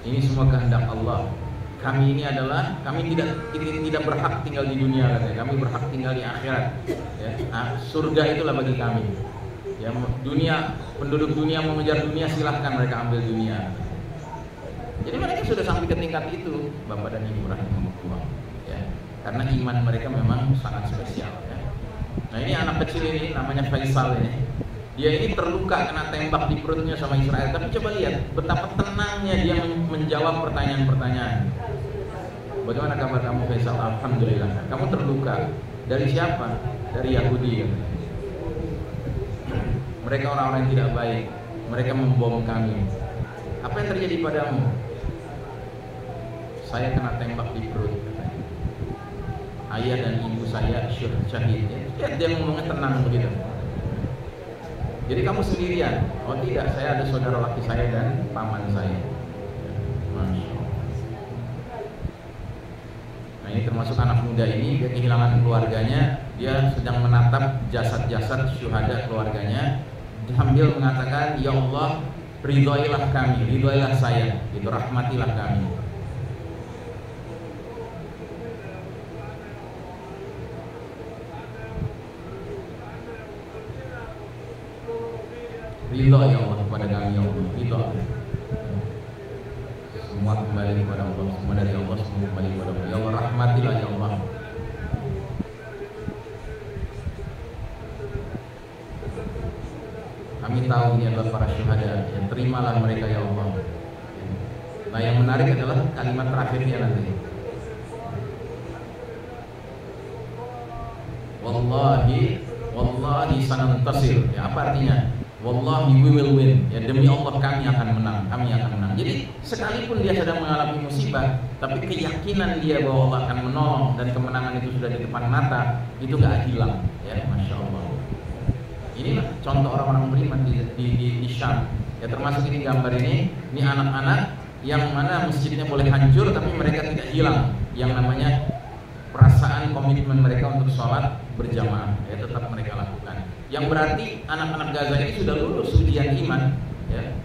Ini semua kehendak Allah. Kami ini adalah, kami tidak berhak tinggal di dunia katanya. Kami berhak tinggal di akhirat. Ya. Nah, surga itulah bagi kami. Ya, dunia, penduduk dunia mau mengejar dunia, silahkan mereka ambil dunia. Jadi mereka sudah sampai ke tingkat itu, Bapak dan Ibu rahimahullah. Ya, karena iman mereka memang sangat spesial. Ya. Nah ini anak kecil ini namanya Faisal ini. Dia ini terluka kena tembak di perutnya sama Israel. Tapi coba lihat betapa tenangnya dia menjawab pertanyaan-pertanyaan. Bagaimana kabar kamu Faisal? Alhamdulillah. Kamu terluka. Dari siapa? Dari Yahudi. Mereka orang-orang yang tidak baik. Mereka membom kami. Apa yang terjadi padamu? Saya kena tembak di perut. Ayah dan ibu saya syahid. Lihat dia ngomongnya tenang begitu. Jadi kamu sendirian? Oh tidak, saya ada saudara laki saya dan paman saya. Masya Allah. Nah ini termasuk anak muda ini, dia kehilangan keluarganya. Dia sedang menatap jasad-jasad syuhada keluarganya, sambil mengatakan, ya Allah, ridhoilah kami, ridhoilah saya, itu rahmatilah kami. Ridho ya Allah kepada kami ya Allah, ridho. Semua kembali kepada Allah, semua dari Allah, semua kembali kepada Allah. Ya Allah, rahmatilah ya Allah. Kami tahu ini adalah para syuhada, yang terimalah mereka ya Allah. Nah yang menarik adalah kalimat terakhirnya nanti. Wallahi sanantasir. Ya, apa artinya? Wallahi we will win. Ya demi Allah kami akan menang, kami akan menang. Jadi sekalipun dia sedang mengalami musibah, tapi keyakinan dia bahwa Allah akan menolong dan kemenangan itu sudah di depan mata, itu gak hilang. Ya, Masya Allah. Inilah contoh orang-orang beriman di Syam. Ya termasuk ini gambar ini anak-anak yang mana masjidnya boleh hancur, tapi mereka tidak hilang yang namanya perasaan komitmen mereka untuk sholat berjamaah. Ya tetap mereka lakukan. Yang berarti anak-anak Gaza ini sudah lulus ujian iman. Ya.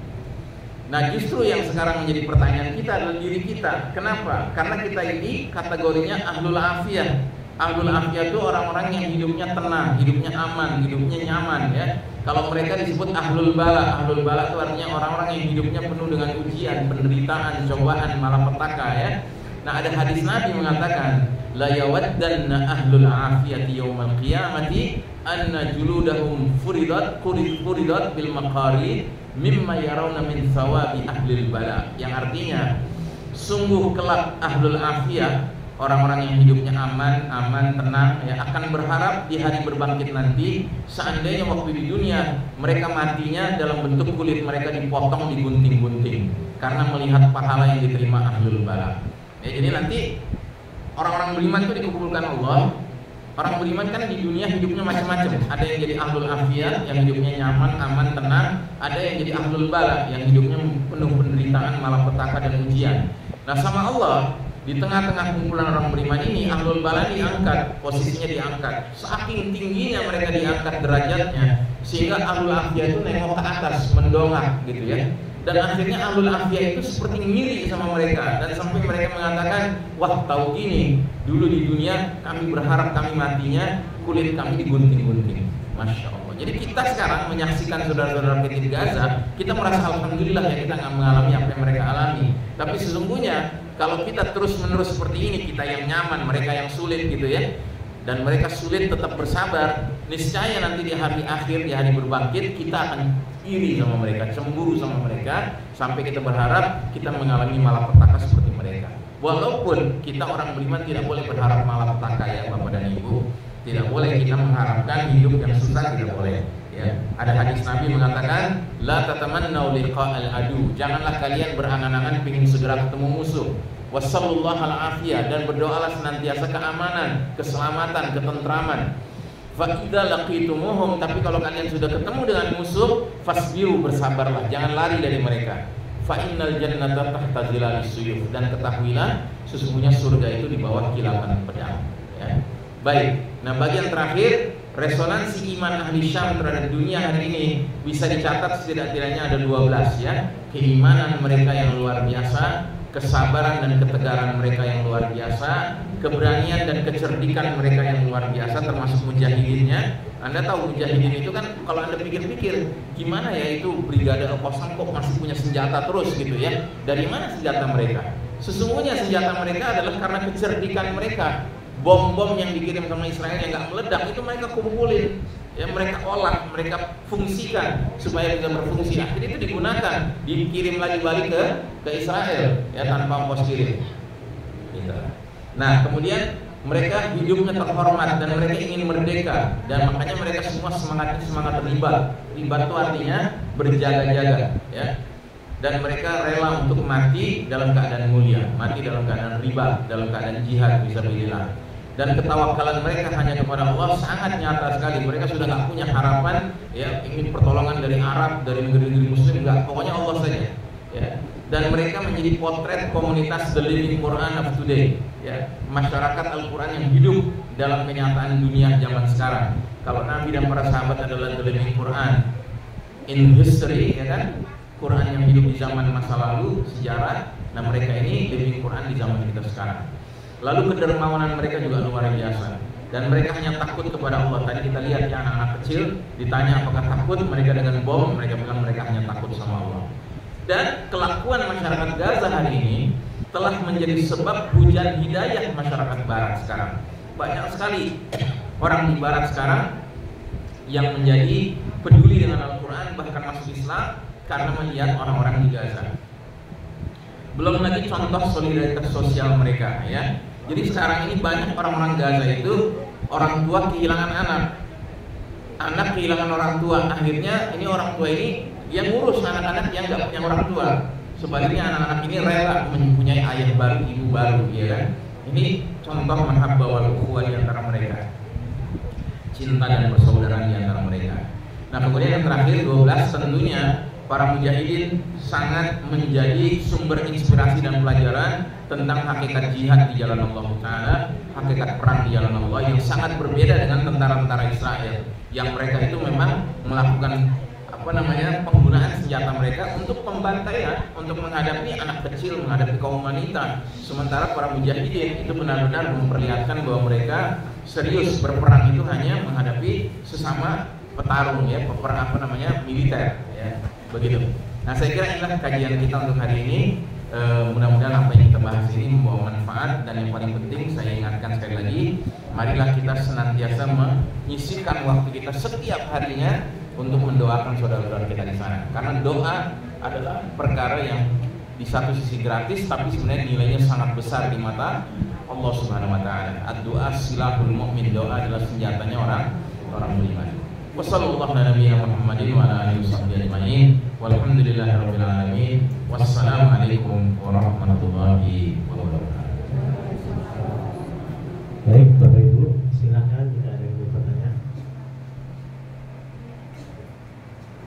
Nah justru yang sekarang menjadi pertanyaan kita adalah diri kita. Kenapa? Karena kita ini kategorinya ahlul afiyah. Ahlul afiyah itu orang-orang yang hidupnya tenang, hidupnya aman, hidupnya nyaman. Ya. Kalau mereka disebut ahlul bala. Ahlul bala itu artinya orang-orang yang hidupnya penuh dengan ujian, penderitaan, cobaan, malapetaka. Ya. Nah ada hadis Nabi mengatakan, la yawaddanna ahlul afiyati yaumal qiyamati anna juludahum furidat bil maqari mimma yarawna min thawabi ahlil bala. Yang artinya Sungguh kelak ahlul afiyah, orang-orang yang hidupnya aman, tenang, ya, akan berharap di hari berbangkit nanti, seandainya waktu di dunia mereka matinya dalam bentuk kulit mereka dipotong, digunting-gunting, karena melihat pahala yang diterima ahlul bala. Ya, jadi nanti orang-orang beriman itu dikumpulkan Allah. Orang beriman kan di dunia hidupnya macam-macam. Ada yang jadi ahlul afiyah, yang hidupnya nyaman, aman, tenang. Ada yang jadi ahlul bala, yang hidupnya penuh penderitaan, malapetaka dan ujian. Nah, sama Allah, di tengah-tengah kumpulan orang beriman ini, ahlul bala diangkat, posisinya diangkat. Saking tingginya mereka diangkat derajatnya, sehingga ahlul afiyah itu nengok ke atas, mendongak gitu ya. Dan akhirnya ahlul afiyah itu seperti ngiri sama mereka, dan sampai mereka mengatakan, wah, tahu gini, dulu di dunia kami berharap kami matinya kulit kami digunting-gunting. Masya Allah. Jadi kita sekarang menyaksikan saudara-saudara kita di Gaza, kita merasa alhamdulillah ya kita nggak mengalami apa yang mereka alami. Tapi sesungguhnya kalau kita terus-menerus seperti ini, kita yang nyaman, mereka yang sulit gitu ya, dan mereka sulit tetap bersabar, niscaya nanti di hari akhir, di hari berbangkit, kita akan iri sama mereka, cemburu sama mereka, sampai kita berharap kita mengalami malapetaka seperti mereka. Walaupun kita orang beriman tidak boleh berharap malapetaka ya Bapak dan Ibu, tidak boleh kita mengharapkan hidup yang susah, tidak boleh. Ya. Ada hadis Nabi mengatakan, la tatamannau liqa'al adu, janganlah kalian berangan-angan ingin segera ketemu musuh. Wassallallahu ala afiyah, dan berdoalah senantiasa keamanan, keselamatan, ketentraman. Fa idza laqitumuhum, tapi kalau kalian sudah ketemu dengan musuh, fasbiru, bersabarlah, jangan lari dari mereka. Fa innal jannata tahta zilalis suyuf, dan ketahuilah sesungguhnya surga itu di bawah kilatan pedang. Ya. Baik. Nah, bagian terakhir, resonansi iman ahli Syam terhadap dunia hari ini bisa dicatat setidak-tidaknya ada 12 ya. Keimanan mereka yang luar biasa, kesabaran dan ketegaran mereka yang luar biasa, keberanian dan kecerdikan mereka yang luar biasa, termasuk mujahidinnya. Anda tahu mujahidin itu kan, kalau Anda pikir-pikir, gimana ya itu brigade kosong kok masih punya senjata terus gitu ya. Dari mana senjata mereka? Sesungguhnya senjata mereka adalah karena kecerdikan mereka. Bom-bom yang dikirim sama Israel yang nggak meledak itu mereka kumpulin, ya, mereka olah, mereka fungsikan supaya bisa berfungsi. Akhirnya itu digunakan, dikirim lagi balik ke Israel, ya, tanpa ongkos kirim. Gitu. Nah, kemudian mereka hidupnya terhormat dan mereka ingin merdeka, dan makanya mereka semua semangatnya semangat ribat. Ribat itu artinya berjaga-jaga, ya. Dan mereka rela untuk mati dalam keadaan mulia, mati dalam keadaan ribat, dalam keadaan jihad fisabilillah. Dan ketawakalan mereka hanya kepada Allah sangat nyata sekali. Mereka sudah nggak punya harapan, ya, ingin pertolongan dari Arab, dari negeri-negeri Muslim, nggak. Pokoknya Allah saja. Ya. Dan mereka menjadi potret komunitas The Living Quran of today. Ya. Masyarakat Al-Quran yang hidup dalam kenyataan dunia zaman sekarang. Kalau Nabi dan para sahabat adalah The Living Quran in history, ya kan? Quran yang hidup di zaman masa lalu, sejarah. Nah, mereka ini Living Quran di zaman kita sekarang. Lalu kedermawanan mereka juga luar biasa, dan mereka hanya takut kepada Allah. Tadi kita lihat ya, anak-anak kecil ditanya apakah takut, mereka dengan bom, mereka bilang mereka hanya takut sama Allah. Dan kelakuan masyarakat Gaza hari ini telah menjadi sebab hujan hidayah masyarakat Barat sekarang. Banyak sekali orang di Barat sekarang yang menjadi peduli dengan Al-Quran, bahkan masuk Islam karena melihat orang-orang di Gaza. Belum lagi contoh solidaritas sosial mereka, ya. Jadi sekarang ini banyak orang-orang Gaza itu orang tua kehilangan anak, anak kehilangan orang tua. Akhirnya ini orang tua ini yang ngurus anak-anak yang nggak punya orang tua. Sebaliknya anak-anak ini rela mempunyai ayah baru, ibu baru, ya kan? Ini contoh mahabbah wal ukhuwah di antara mereka, cinta dan persaudaraan di antara mereka. Nah, kemudian yang terakhir 12, tentunya para mujahidin sangat menjadi sumber inspirasi dan pelajaran tentang hakikat jihad di jalan Allah Ta'ala, hakikat perang di jalan Allah yang sangat berbeda dengan tentara-tentara Israel yang mereka itu memang melakukan penggunaan senjata mereka untuk pembantaian, untuk menghadapi anak kecil, menghadapi kaum wanita. Sementara para mujahidin itu benar-benar memperlihatkan bahwa mereka serius berperang itu hanya menghadapi sesama petarung, ya, militer, ya, begitu. Nah, saya kira inilah kajian kita untuk hari ini. Mudah-mudahan apa yang kita bahas ini membawa manfaat, dan yang paling penting saya ingatkan sekali lagi, marilah kita senantiasa menyisihkan waktu kita setiap harinya untuk mendoakan saudara-saudara kita di sana, karena doa adalah perkara yang di satu sisi gratis, tapi sebenarnya nilainya sangat besar di mata Allah Subhanahu wa taala. Ad-du'a silahul mu'min, doa adalah senjatanya orang beriman. Wassallallahu ala nabiyyina Muhammadin wa ala alihi washabbihi ajmain. Walhamdulillahirabbil alamin. Wassalamualaikum warahmatullahi wabarakatuh. Baik, Bapak Ibu, silakan jika ada